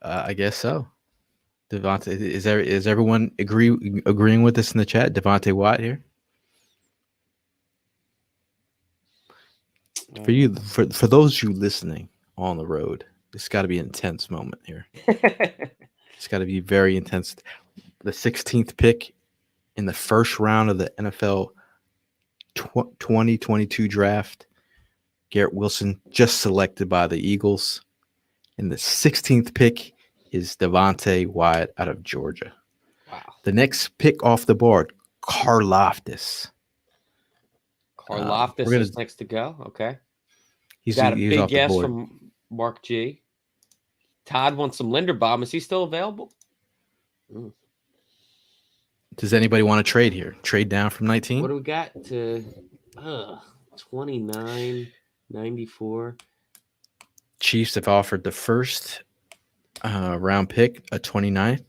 I guess so. Devontae, is everyone agreeing with us in the chat? Devontae Wyatt here? For you, for those you listening on the road, it's got to be an intense moment here. It's got to be very intense. The 16th pick in the first round of the NFL 2022 draft. Garrett Wilson just selected by the Eagles. And the 16th pick is Devontae Wyatt out of Georgia. Wow. The next pick off the board, Karlaftis. Karlaftis is next to go. Okay. He's Got a he's big off the yes board. from Mark G. Todd wants some Linderbaum. Is he still available? Does anybody want to trade here? Trade down from 19? What do we got to 29, 94? Chiefs have offered the first round pick, a 29th,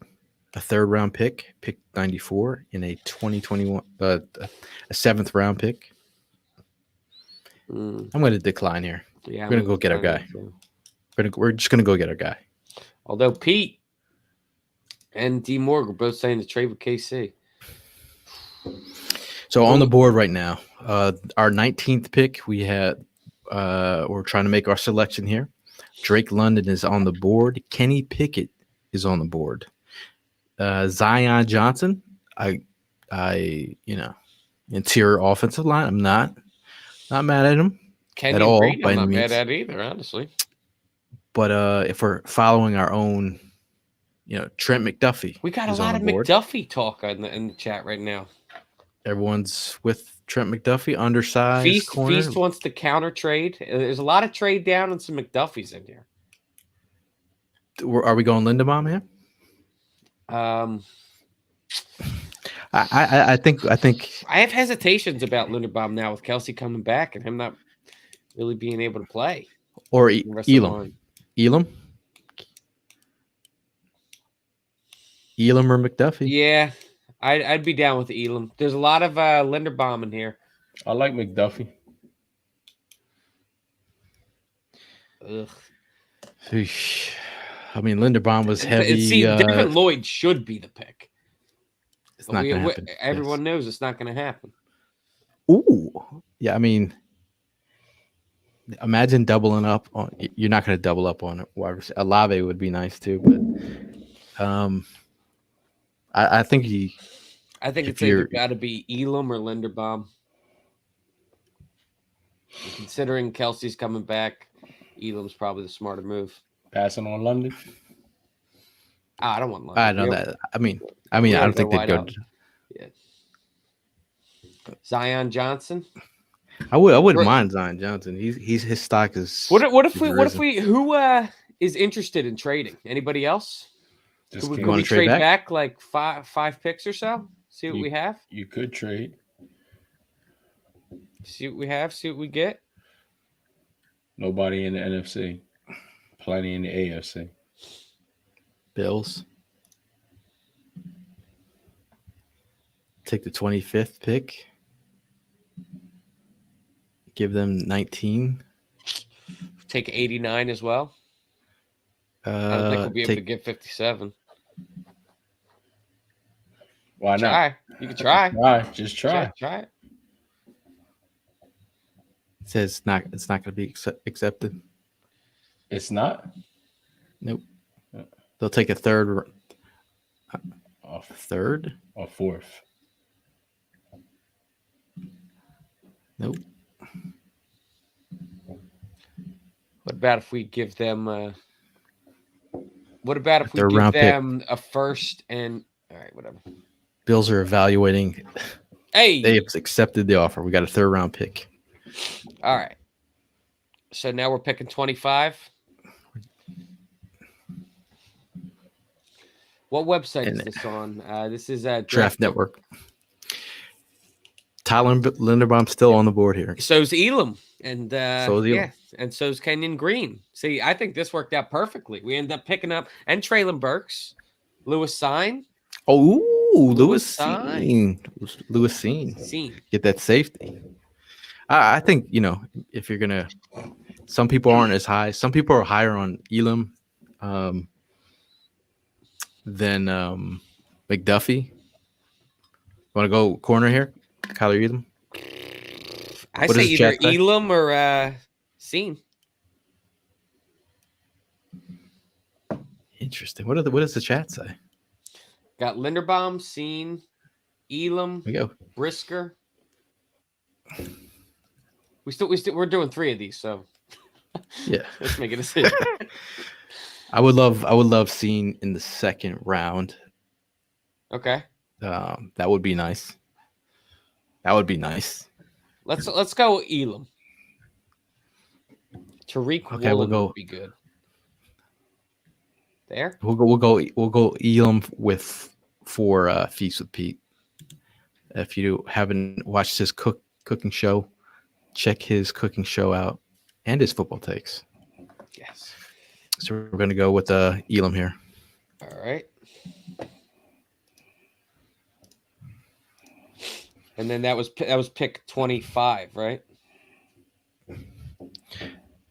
a third round pick 94, in a 2021, a 7th round pick. I'm going to decline here. Yeah, We're going to go get our guy. We're just going to go get our guy. Although Pete and D. Morgan are both saying to trade with KC. So on the board right now, our 19th pick, we had we're trying to make our selection here. Drake London is on the board. Kenny Pickett is on the board. Zion Johnson, interior offensive line. I'm not mad at him Kenyon at all Green, by I'm any not means. mad at either, honestly. But if we're following our own, Trent McDuffie, We got a is on lot the of board. McDuffie talk in the chat right now. Everyone's with Trent McDuffie, undersized corner. Feast wants to counter trade. There's a lot of trade down and some McDuffies in here. Are we going Linderbaum here? I think I have hesitations about Linderbaum now with Kelsey coming back and him not really being able to play. or the rest of the Elam. line. Elam or McDuffie. Yeah, I'd be down with Elam. There's a lot of Linderbaum in here. I like McDuffie. Ugh. Eesh. I mean, Linderbaum was heavy. See, Devin Lloyd should be the pick. It's not going to happen. Everyone knows it's not going to happen. Ooh, yeah. I mean, imagine doubling up on. You're not going to double up on it. Olave would be nice too, but I think I think if it's either you're- got to be Elam or Linderbaum. Considering Kelsey's coming back, Elam's probably the smarter move. Passing on London. I don't want London. I know that. I mean, I gotta don't think go they'd wide go. out. Yeah. Zion Johnson. I wouldn't mind Zion Johnson. His stock is. What if risen. we who is interested in trading? Anybody else? Just Could came- we wanna trade trade back like five picks or so? See what You- we have. You could trade. See what we have. See what we get. Nobody in the NFC. Plenty in the AFC. Bills. Take the 25th pick. Give them 19. Take 89 as well. I don't think we'll be able to get 57. Why not? Try. You can try. Just try. Try it. It says it's not going to be accepted. It's not. Nope. They'll take a third. A Third? or fourth. Nope. What about if we give them? What about if we Third give round pick. them a first and all right, whatever. Bills are evaluating. Hey, They have accepted the offer. We got a third round pick. all right. So now we're picking 25. What website is this on? This is Draft Network. Tyler Linderbaum still on the board here. So's Elam, and So is Elam. yeah, and so's Kenyon Green. See, I think this worked out perfectly. We end up picking up and Traylon Burks, Lewis Sign, Oh, Lewis Sign. Cine. Lewis Cine. Scene. Get that safety. I think, if you're going to, some people aren't as high. Some people are higher on Elam than McDuffie. Want to go corner here? Kyler Elam? I What say does either Jack say? Elam or Scene. Interesting. What does the chat say? Got Linderbaum, Scene, Elam, Here we go. Brisker. We're doing 3 of these, so Yeah. let's make a decision. I would love seeing in the second round. Okay, That would be nice. let's go Elam. Tariq Okay, Woolen we'll go- would be good. There. We'll go Elam for Feast with Pete. If you haven't watched his cooking show, check his cooking show out and his football takes. Yes. So we're gonna go with Elam here. All right. And then that was pick 25, right?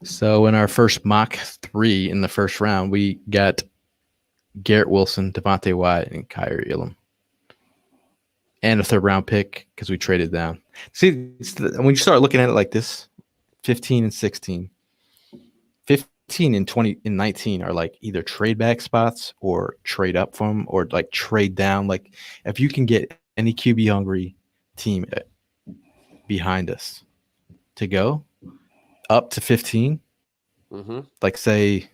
So in our first mock 3 in the first round, we got Garrett Wilson, Devontae Wyatt, and Kyrie Elam. And a third round pick because we traded down. See, when you start looking at it like this, 15 and 16. and 20 and 19 are like either trade back spots or trade up from or like trade down. Like if you can get any QB hungry team behind us to go up to 15, Mm-hmm. like say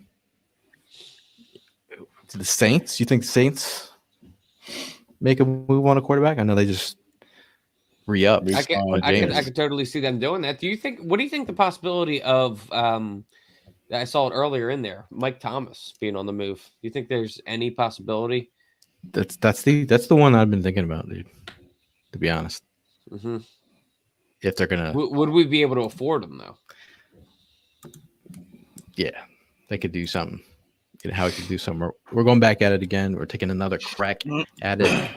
to the Saints, you think the Saints make a move on a quarterback? I know they just re-up. I could, on I could, Jameis. I could totally see them doing that. What do you think the possibility of, I saw it earlier in there, Mike Thomas being on the move? Do you think there's any possibility? That's the one I've been thinking about, dude. To be honest, Mm-hmm. if they're gonna, Would we be able to afford him though? yeah, they could do something. You know how we could do something. We're going back at it again. We're taking another crack at it.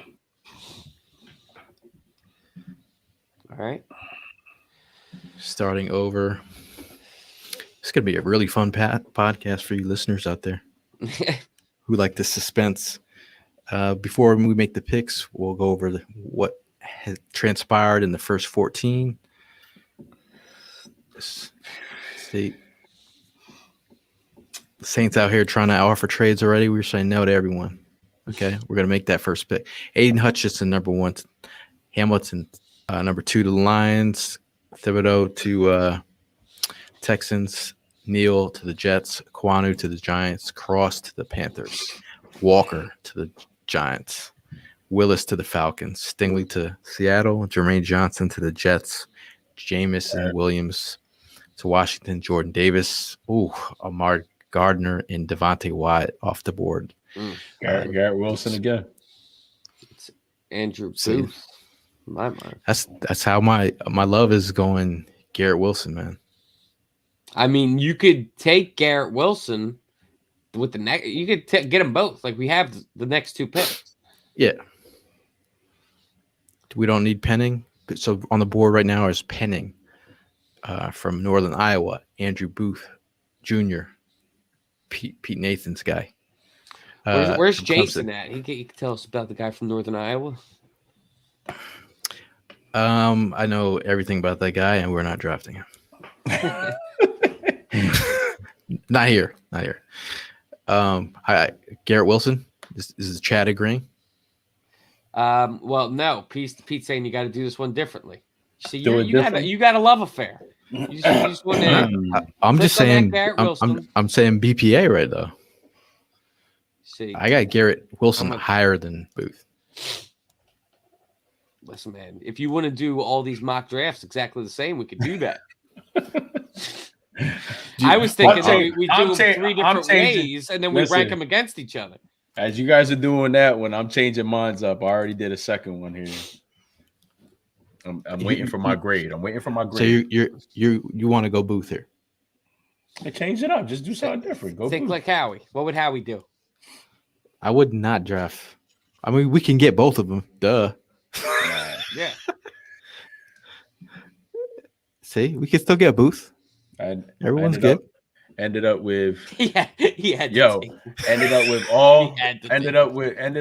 All right. Starting over. It's gonna be a really fun podcast for you listeners out there who like the suspense. Before we make the picks, we'll go over what has transpired in the first 14. See, Saints out here trying to offer trades already. We're saying no to everyone. Okay, we're gonna make that first pick. Aiden Hutchinson, number 1. Hamilton, number 2 to the Lions. Thibodeau to Texans. Neal to the Jets. Kwanu to the Giants. Cross to the Panthers. Walker to the Giants. Willis to the Falcons. Stingley to Seattle. Jermaine Johnson to the Jets. Jamison Williams to Washington. Jordan Davis. Amar Gardner and Devontae Wyatt off the board. Garrett Wilson again. It's Andrew Booth. My mind. That's how my love is going. Garrett Wilson, man. I mean, you could take Garrett Wilson with the next. You could get them both. Like we have the next 2 picks. Yeah. We don't need Penning. So on the board right now is Penning from Northern Iowa. Andrew Booth Jr. Pete Nathan's guy. Where's Jason at? He can tell us about the guy from Northern Iowa. I know everything about that guy, and we're not drafting him. Not here. Garrett Wilson. Is Chad agreeing? Well, no. Pete's saying you got to do this one differently. See, you got a love affair. You just want to. I'm just saying. I'm saying BPA right though. See, I got Garrett Wilson higher than Booth. Listen, man. If you want to do all these mock drafts exactly the same, we could do that. I was thinking we do them 3 different ways, and then we rank them against each other. As you guys are doing that, when I'm changing mines up, I already did a second one here. I'm waiting for my grade. So you want to go Booth here? I changed it up. Just do something different. Go think Booth. like Howie. What would Howie do? I would not draft. I mean, we can get both of them. Duh. Yeah. See, we can still get Booth. Everyone's good. Ended up with ended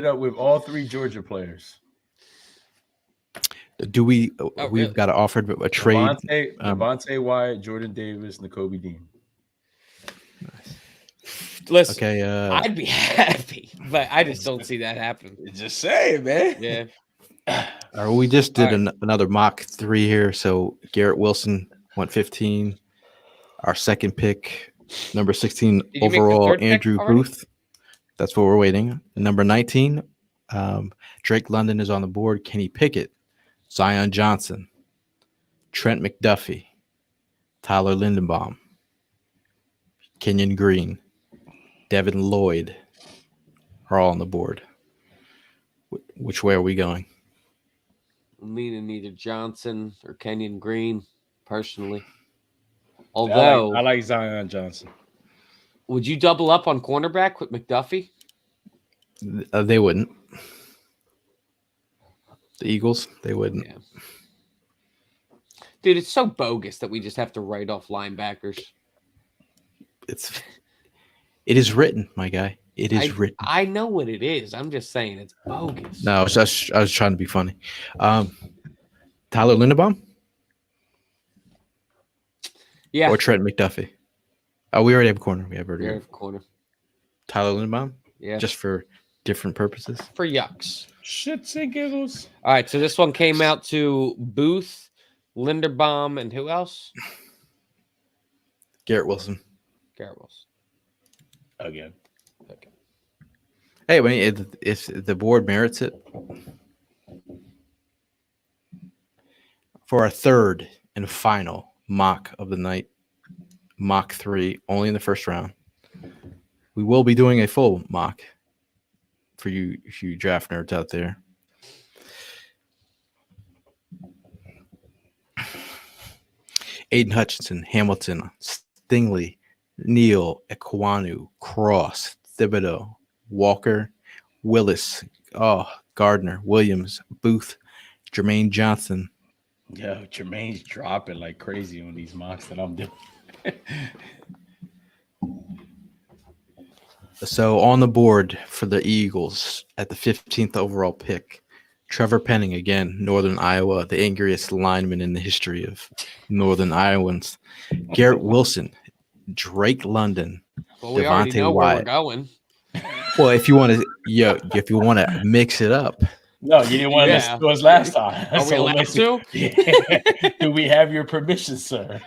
up with all 3 Georgia players. Do we? Oh, we've really? got to offer a trade. Devontae Wyatt, Jordan Davis, Nakobe Dean. Listen, Okay. I'd be happy, but I just don't see that happening. Just saying, man. Yeah. We just did another mock 3 here. So Garrett Wilson went 15. Our second pick, number 16 overall, Andrew Booth. That's what we're waiting. Number 19, Drake London is on the board. Kenny Pickett, Zion Johnson, Trent McDuffie, Tyler Lindenbaum, Kenyon Green, Devin Lloyd are all on the board. Which way are we going? I'm leaning either Johnson or Kenyon Green, personally. Although I like Zion Johnson. Would you double up on cornerback with McDuffie? They wouldn't. The Eagles, they wouldn't. Yeah. Dude, it's so bogus that we just have to write off linebackers. It is written, my guy. It is written. I know what it is. I'm just saying it's bogus. No, I was trying to be funny. Tyler Linderbaum? Yeah. Or Trent McDuffie? Oh, we already have a corner. We have already Very corner. Tyler Lindenbaum, Yeah. just for different purposes. For yucks. Shits and giggles. All right. So this one came out to Booth, Linderbaum, and who else? Garrett Wilson. Garrett Wilson. Again. Okay. Hey, if the board merits it, for our third and final mock of the night, mock 3, only in the first round. We will be doing a full mock for you draft nerds out there. Aiden Hutchinson, Hamilton, Stingley, Neal, Ekwonu, Cross, Thibodeau, Walker, Willis, Gardner, Williams, Booth, Jermaine Johnson. Yo, Jermaine's dropping like crazy on these mocks that I'm doing. So on the board for the Eagles at the 15th overall pick, Trevor Penning, again, Northern Iowa, the angriest lineman in the history of Northern Iowans. Garrett Wilson, Drake London, Well, we already Devontae know where we're Wyatt. going. Well, if you want to mix it up, No, you didn't want to listen to us last time. Are we So allowed listen- to? Do we have your permission, sir?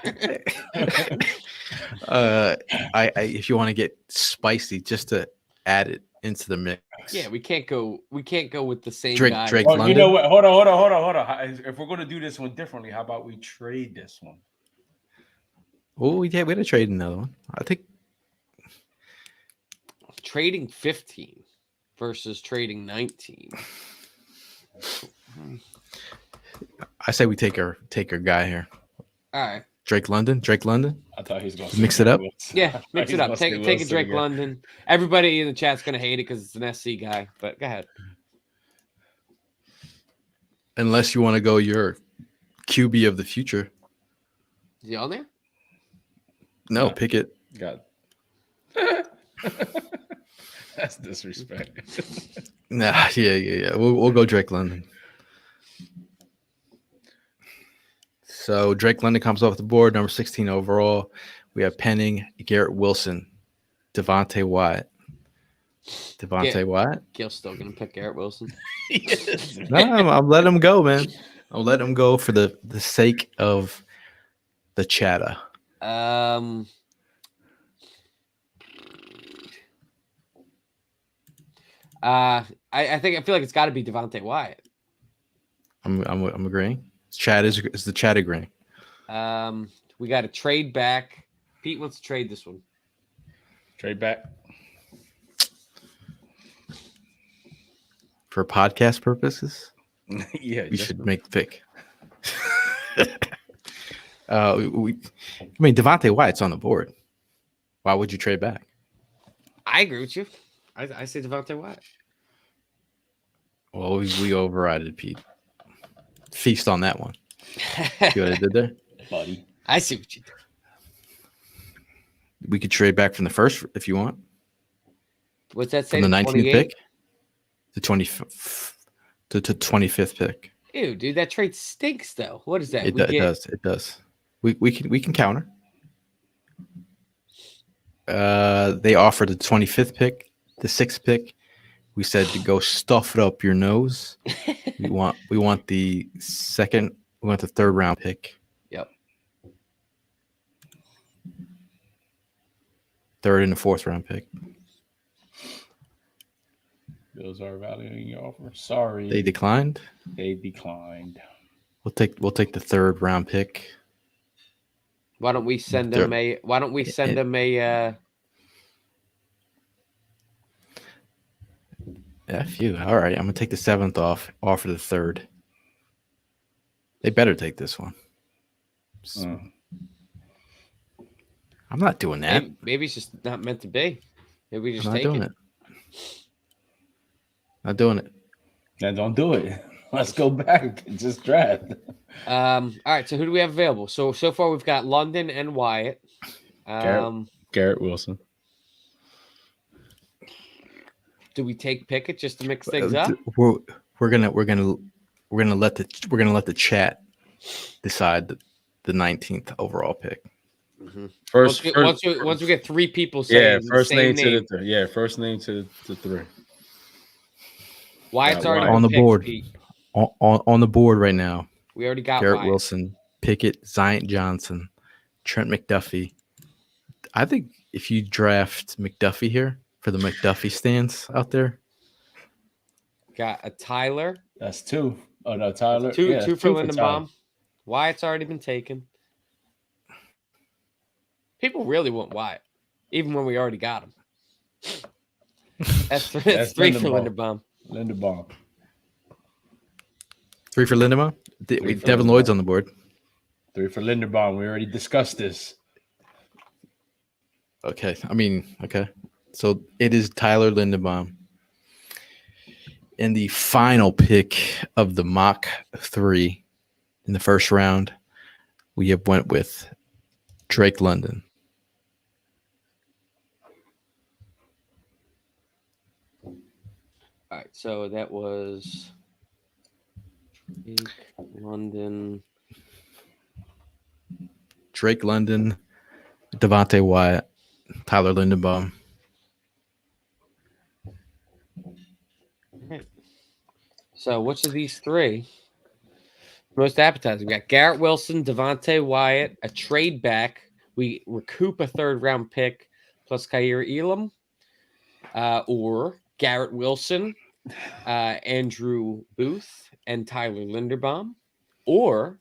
if you want to get spicy, just to add it into the mix. Yeah, we can't go with the same Drake- guy. Drake Oh, you London? know what? Hold on. If we're going to do this one differently, how about we trade this one? Oh, we had to trade another one. I think Trading 15 versus trading 19. I say we take our guy here. All right. Drake London. I thought he was going to Mix it up? Yeah, mix it up. Take a Drake London. Everybody in the chat's gonna hate it because it's an SC guy, but go ahead. Unless you want to go your QB of the future. Is he on there? No, Yeah. pick it. Got. That's disrespect. Nah, yeah. We'll go Drake London. So Drake London comes off the board, number 16 overall. We have Penning, Garrett Wilson, Devontae Wyatt. Wyatt? Gil's still gonna pick Garrett Wilson. Yes. No, I'm letting him go, man. I'll let him go for the sake of the chatter. I feel like it's got to be Devontae Wyatt. I'm agreeing. Chad is the chat agreeing. We got to trade back. Pete wants to trade this one. Trade back. For podcast purposes, Yeah. we should make the pick. Devontae Wyatt's on the board. Why would you trade back? I agree with you. I say Devontae Wyatt. Well, we override it, Pete. Feast on that one. See what I did there? buddy. I see what you did. We could trade back from the first if you want. What's that say? From the 19th 28? pick to 25th pick. Ew, dude, that trade stinks though. What is that? It does. We can counter. They offered the 25th pick, the 6th pick. We said to go stuff it up your nose. we want the second. We want the 3rd round pick. Yep. 3rd and the 4th round pick. Those are valuing your offer. Sorry, They declined. They declined. We'll take the 3rd round pick. Why don't we send them a? Why don't we send them a? F you. All right, I'm gonna take the 7th off. Offer the 3rd. They better take this one. I'm not doing that. Maybe it's just not meant to be. Maybe we just I'm not take doing it. it. Not doing it. Then don't do it. Let's go back and just draft. All right. So who do we have available? So far we've got London and Wyatt. Garrett Wilson. Do we take Pickett just to mix things up? We're gonna let the chat decide the 19th overall pick. First, Once we get three people saying first the same name to the first name to the three. Wyatt's Got already Wyatt. been On the picked, board. Pete. On the board right now. We already got Garrett Wyatt. Wilson, Pickett, Zion Johnson, Trent McDuffie. I think if you draft McDuffie here for the McDuffie stands out there, Got a Tyler. That's two. Oh no, Tyler. Two Yeah, for Tyler. Lindenbaum. Wyatt's already been taken. People really want Wyatt, even when we already got him. That's three for Lindenbaum. Lindenbaum. 3 for Lindemann. Devin Lloyd's on the board. 3 for Lindenbaum. We already discussed this. Okay. Okay. So it is Tyler Lindenbaum. And the final pick of the mock 3 in the first round, we have went with Drake London. All right, so that was London. Drake London, Devontae Wyatt, Tyler Lindenbaum. So which of these 3 most appetizing? We got Garrett Wilson, Devontae Wyatt, a trade back. We recoup a 3rd round pick plus Khair Elam, or Garrett Wilson, Andrew Booth, and Tyler Linderbaum, or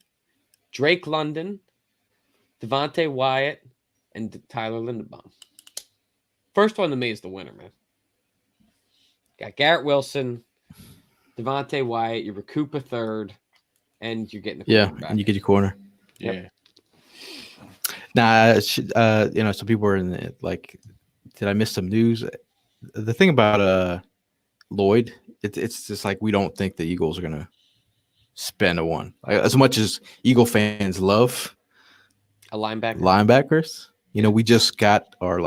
Drake London, Devontae Wyatt, and Tyler Linderbaum. First one to me is the winner, man. Got Garrett Wilson, Devontae Wyatt. You recoup a 3rd, and you're getting a and you get your corner. Yep. Yeah. Some people were in the, like, did I miss some news? The thing about Lloyd, it's just like we don't think the Eagles are gonna spend a 1. Like, as much as Eagle fans love a linebackers, we just got our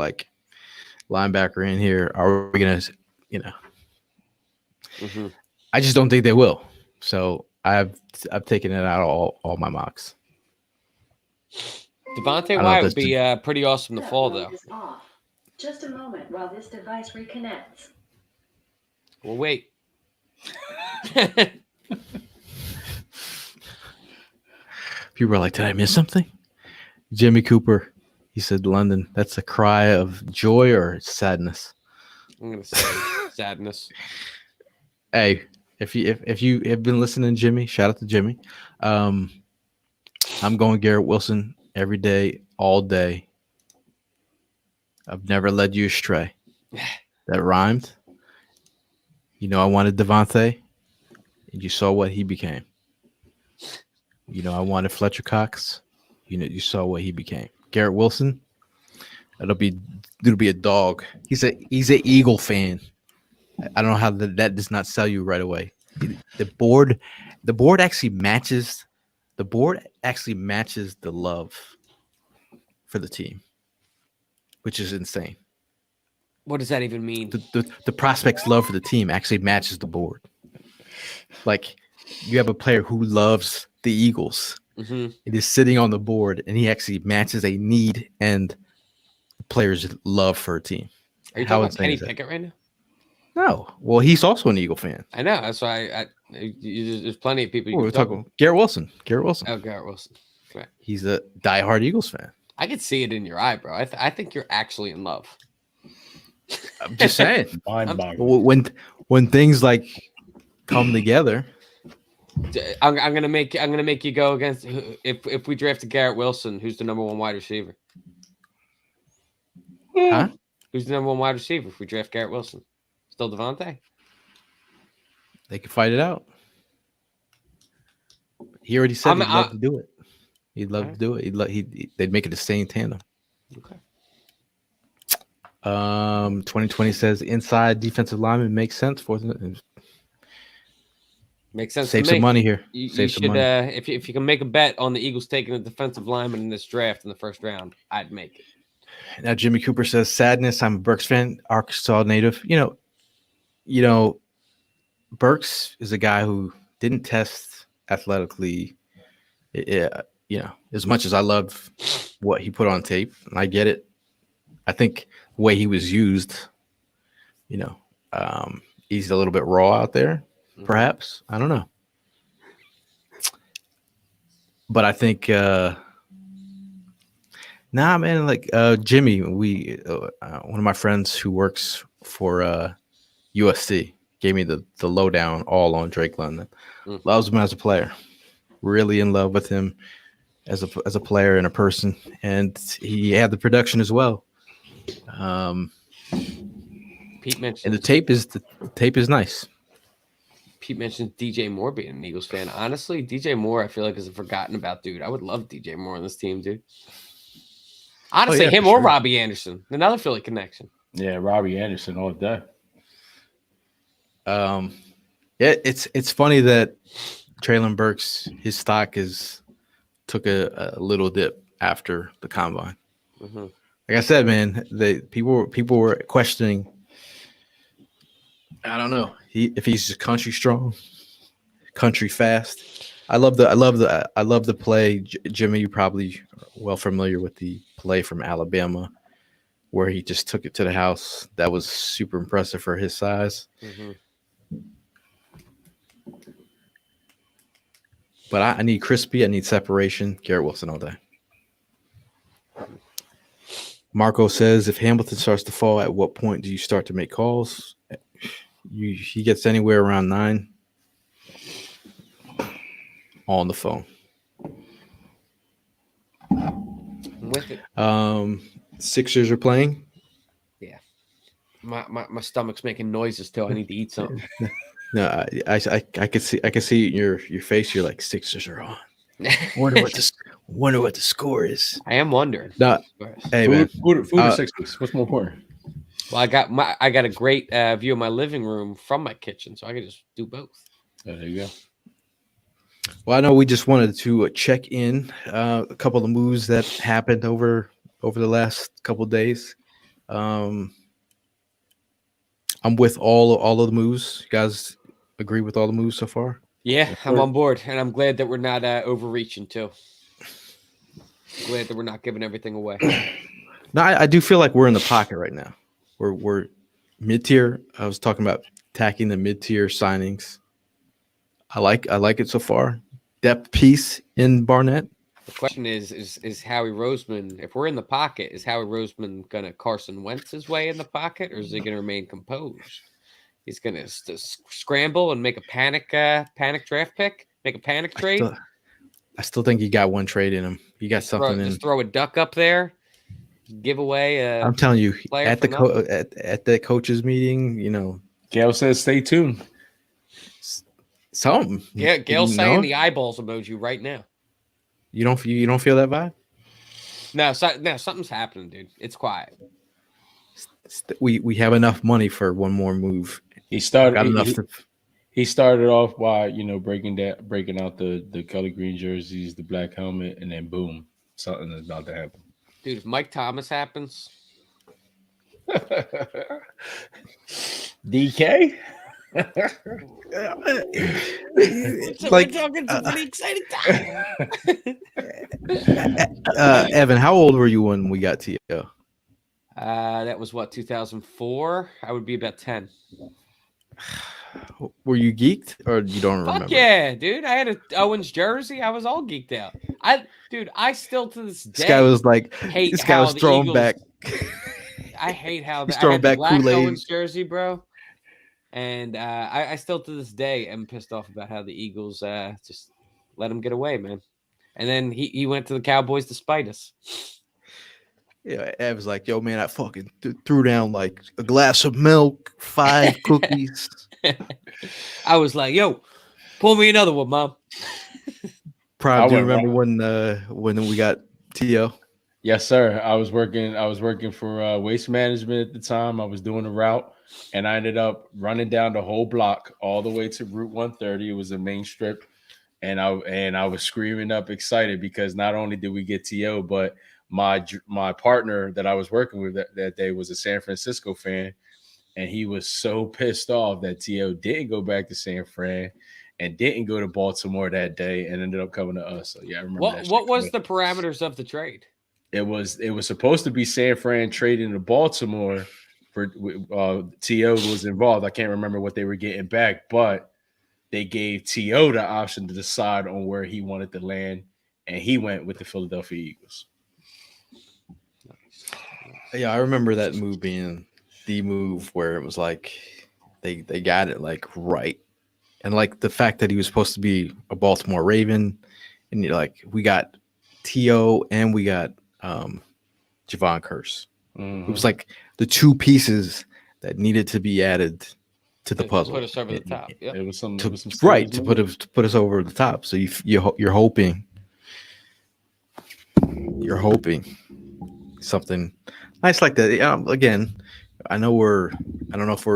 linebacker in here. Are we gonna, I just don't think they will. So I've taken it out of all my mocks. Devontae Wyatt would be pretty awesome to fall, though. Just a moment while this device reconnects. Well, wait. People are like, did I miss something? Jimmy Cooper, he said London. That's a cry of joy or sadness? I'm going to say sadness. Hey, if you have been listening, Jimmy, shout out to Jimmy. I'm going Garrett Wilson every day, all day. I've never led you astray. That rhymed. I wanted Devontae, and you saw what he became. I wanted Fletcher Cox. You saw what he became. Garrett Wilson, it'll be a dog. He's an Eagle fan. I don't know how that does not sell you right away. The board actually matches. The board actually matches the love for the team, which is insane. What does that even mean? The prospect's love for the team actually matches the board. Like, you have a player who loves the Eagles. It is sitting on the board, and he actually matches a need and the player's love for a team. Are you talking about Kenny Pickett right now? No. Well, he's also an Eagle fan. I know. That's why there's plenty of people. We're talking about Garrett Wilson. Oh, Garrett Wilson. Right. He's a diehard Eagles fan. I could see it in your eye, bro. I think you're actually in love. I'm just saying. Mind-boggling. When things like come together, I'm gonna make you go against if we drafted Garrett Wilson, who's the number 1 wide receiver? huh? Who's the number 1 wide receiver if we draft Garrett Wilson? Still Devontae? They could fight it out. He already said he'd love to do it. He'd love to do it. They'd make it a same tandem. Okay. 2020 says inside defensive lineman makes sense for them. Makes sense. Save to me. some money here. You Save should, some money. if you can make a bet on the Eagles taking a defensive lineman in this draft in the first round, I'd make it. Now Jimmy Cooper says sadness. I'm a Burks fan, Arkansas native. Burks is a guy who didn't test athletically. as much as I love what he put on tape, and I get it, I think the way he was used, you know, he's a little bit raw out there, perhaps. I don't know. But I think, man, like Jimmy, one of my friends who works for USC gave me the lowdown all on Drake London. Loves him as a player, really in love with him as a player and a person, and he had the production as well. Pete mentioned, and the tape is nice. Pete mentioned DJ Moore being an Eagles fan. Honestly, DJ Moore, I feel like is a forgotten about dude. I would love DJ Moore on this team, dude. Honestly, him or Robbie Anderson, another Philly connection. Yeah, Robbie Anderson all day. Yeah, it's funny that Traylon Burks, his stock took a little dip after the combine. Mm-hmm. Like I said, man, people were questioning. I don't know if he's just country strong, country fast. I love the play. Jimmy, you probably are well familiar with the play from Alabama, where he just took it to the house. That was super impressive for his size. Mm-hmm. But I need crispy. I need separation. Garrett Wilson all day. Marco says, if Hamilton starts to fall, at what point do you start to make calls? He gets anywhere around 9 on the phone. With it. Sixers are playing. Yeah. My stomach's making noises till I need to eat something. No, I could see in your face. You're like, Sixers are on. Wonder what the score is. I am wondering. No, hey man, food or Sixers? What's more important? Well, I got a great view of my living room from my kitchen, so I can just do both. Oh, there you go. Well, I know we just wanted to check in a couple of moves that happened over the last couple of days. I'm with all of the moves. You guys agree with all the moves so far? Yeah, I'm on board, and I'm glad that we're not overreaching too. Glad that we're not giving everything away. No, I do feel like we're in the pocket right now. We're mid-tier. I was talking about attacking the mid-tier signings. I like it so far. Depth piece in Barnett. The question is Howie Roseman, if we're in the pocket, is Howie Roseman going to Carson Wentz his way in the pocket, or is he going to remain composed? He's going to scramble and make a panic draft pick, make a panic trade. I still think he got one trade in him. He got something in. Just throw a duck up there, give away. I'm telling you, at the coaches meeting, Gail says stay tuned. Something. Yeah, Gail's saying the eyeballs emoji right now. You don't feel that vibe? No, something's happening, dude. It's quiet. We have enough money for one more move. He started off by breaking out the color green jerseys, the black helmet, and then boom, something is about to happen. Dude, if Mike Thomas happens, DK. we're talking to an exciting time. Evan, how old were you when we got to you? That was 2004. I would be about 10. Were you geeked or you don't remember? Fuck yeah, dude. I had a Owens jersey. I was all geeked out. I still to this day. This guy was like, this guy was throwing Eagles, back. I hate how he's throwing back black Kool-Aid. Owens jersey, bro. And I still to this day am pissed off about how the Eagles just let him get away, man. And then he went to the Cowboys to spite us. Yeah, Ev was like, yo, man, I fucking threw down like a glass of milk, 5 cookies. I was like, yo, pull me another one, Mom. Probably do you remember when we got T.O.? Yes, sir. I was working for Waste Management at the time. I was doing a route, and I ended up running down the whole block all the way to Route 130. It was a main strip, and I was screaming up excited because not only did we get T.O., but my partner that I was working with that day was a San Francisco fan, and he was so pissed off that T.O. didn't go back to San Fran, and didn't go to Baltimore that day and ended up coming to us. So yeah, I remember that. What was the parameters of the trade? It was supposed to be San Fran trading to Baltimore for T.O. was involved. I can't remember what they were getting back, but they gave T.O. the option to decide on where he wanted to land, and he went with the Philadelphia Eagles. Yeah, I remember that move being the move where it was like they got it like right. And like the fact that he was supposed to be a Baltimore Raven, and you're like, we got T.O. and we got Javon Curse. It was like the two pieces that needed to be added to the puzzle. Put us over the top. Yep. It was some Right, to put us over the top. So you're hoping something nice like that. Again, I don't know if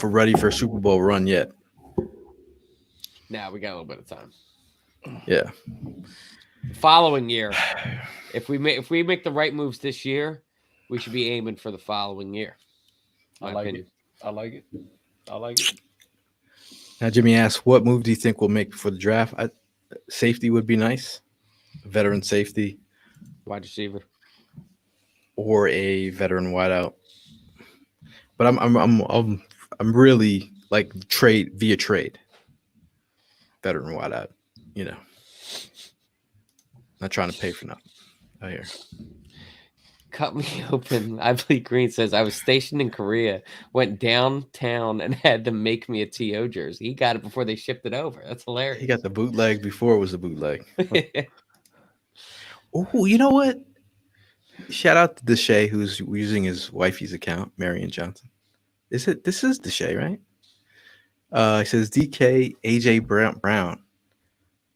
we're ready for a Super Bowl run yet. Now we got a little bit of time. Yeah. Following year, if we make the right moves this year, we should be aiming for the following year. I like it. I like it. Now, Jimmy asks, what move do you think we'll make for the draft? Safety would be nice, veteran safety, Wide receiver, or a veteran wideout. But I'm really like trade, veteran wideout. You know, not trying to pay for nothing out here. cut me open. I believe Green says I was stationed in Korea, went downtown and had to make me a TO jersey. He got it before they shipped it over. That's hilarious. He got the bootleg before it was a bootleg. Oh, you know what? Shout out to Deshae, who's using his wifey's account, Marion Johnson. This is Deshae, right? He says DK AJ Brown.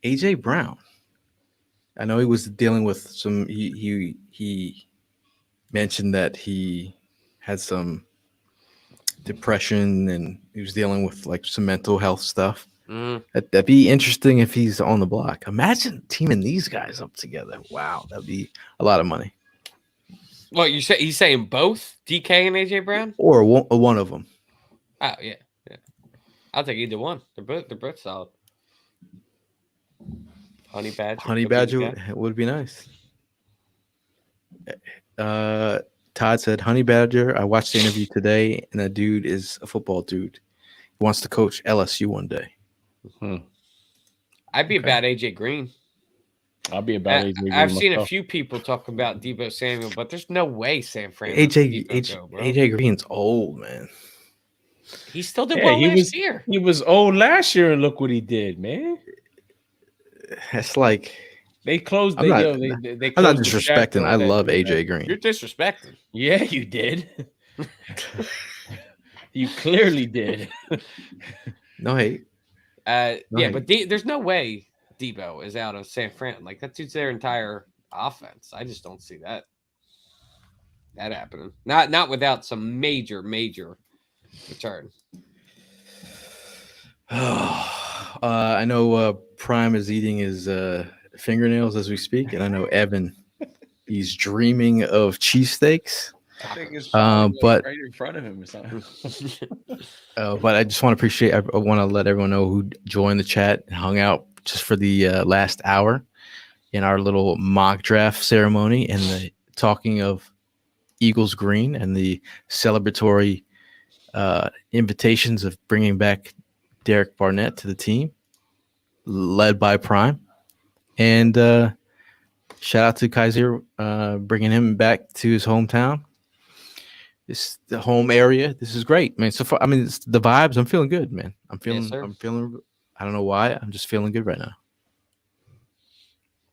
AJ Brown. I know he was dealing with some. He mentioned that he had some depression and he was dealing with like some mental health stuff. That'd be interesting if he's on the block. Imagine teaming these guys up together. Wow, that'd be a lot of money. Well, he's saying both DK and AJ Brown, or one of them. Oh yeah. I'll take either one. They're both solid. Honey Badger would be nice. Todd said, Honey Badger, I watched the interview today, and that dude is a football dude. He wants to coach LSU one day. I'd be about AJ Green. I'll be about AJ Green. I've seen a few people talk about Deebo Samuel, but there's no way San Fran. AJ Green's old, man. He still did well last year. He was old last year, and look what he did, man. That's like they closed. I'm not disrespecting. I love AJ Green. You're disrespecting. Yeah, you did. You clearly did. No hate. But there's no way Deebo is out of San Fran. Like that dude's their entire offense. I just don't see that happening. Not without some major return. I know Prime is eating his fingernails as we speak, and I know Evan, he's dreaming of cheesesteaks. I think it's but right in front of him or something. But I just want to let everyone know who joined the chat and hung out just for the last hour in our little mock draft ceremony and the talking of Eagles green and the celebratory invitations of bringing back Derek Barnett to the team, led by Prime. And shout out to Kaiser bringing him back to his hometown. It's the home area. This is great, man. So far, I mean, it's the vibes. I'm feeling good, man. I'm feeling. I don't know why. I'm just feeling good right now.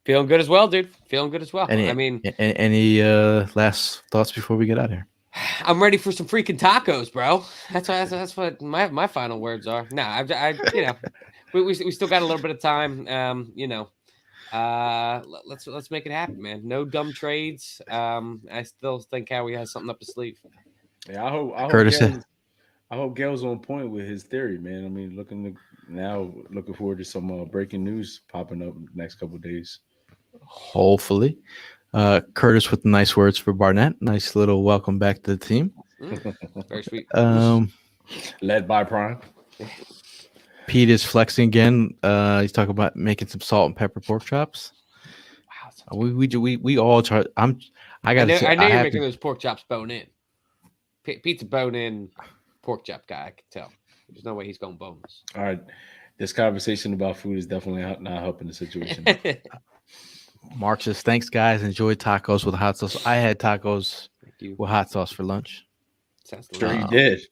Feeling good as well, dude. Feeling good as well. Any last thoughts before we get out of here? I'm ready for some freaking tacos, bro. That's what my final words are. Nah, we still got a little bit of time. Let's make it happen, man. No dumb trades. I still think Howie has something up his sleeve. Yeah, I hope Gail's on point with his theory, man. I mean, looking forward to some breaking news popping up in the next couple of days. Hopefully. Curtis with nice words for Barnett. Nice little welcome back to the team. Very sweet. Led by Prime. Pete is flexing again. He's talking about making some salt and pepper pork chops. Wow. We all try. I I gotta know, say, I know I you're have making to, those pork chops bone in. Pete's a bone in pork chop guy. I can tell. There's no way he's going boneless. All right. This conversation about food is definitely not helping the situation. Mark says, thanks guys. Enjoyed tacos with hot sauce. I had tacos Thank you. with hot sauce for lunch. Sounds I'm sure you delicious. did.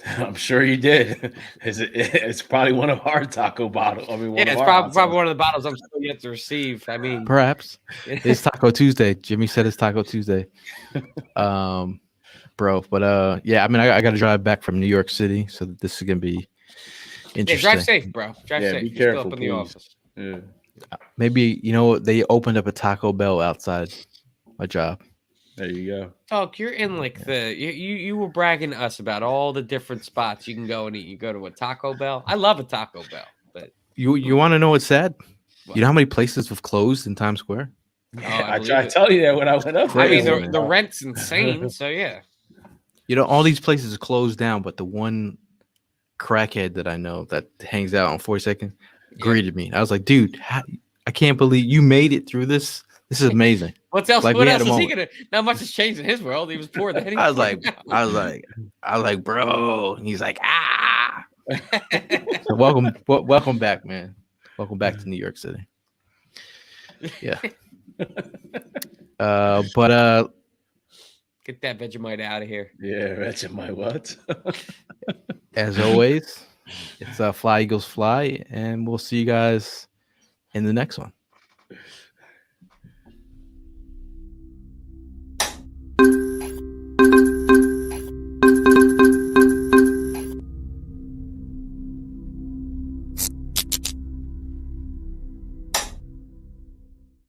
I'm sure you did. It's probably one of our taco bottles. I mean, one Yeah, of it's our probably one of the bottles I'm still yet to receive. I mean, Perhaps it's Taco Tuesday. Jimmy said it's Taco Tuesday. Bro, but yeah, I mean, I got to drive back from New York City, so this is gonna be yeah, interesting. drive safe, bro. Drive Yeah, safe. be You're still careful, up in the please. office. Yeah. Maybe they opened up a Taco Bell outside my job. There you go. Talk, you're in like you were bragging to us about all the different spots you can go and eat. You go to a Taco Bell. I love a Taco Bell, but You want to know what's sad? What? You know how many places have closed in Times Square? I I believe tried to it. tell you that when I went up there. I mean, Crazy, the man. rent's insane. So yeah, You know, all these places are closed down, but the one crackhead that I know that hangs out on 42nd greeted me. I was like, dude, I can't believe you made it through this. This is amazing. what else? Like, What we had else a is he moment. gonna? Not much has changed in his world. He was poor then. I was like, bro. And he's like, ah. So welcome back, man. Welcome back to New York City. Yeah. But Get that Vegemite out of here. Yeah, that's my what? as always, it's Fly Eagles Fly, and we'll see you guys in the next one.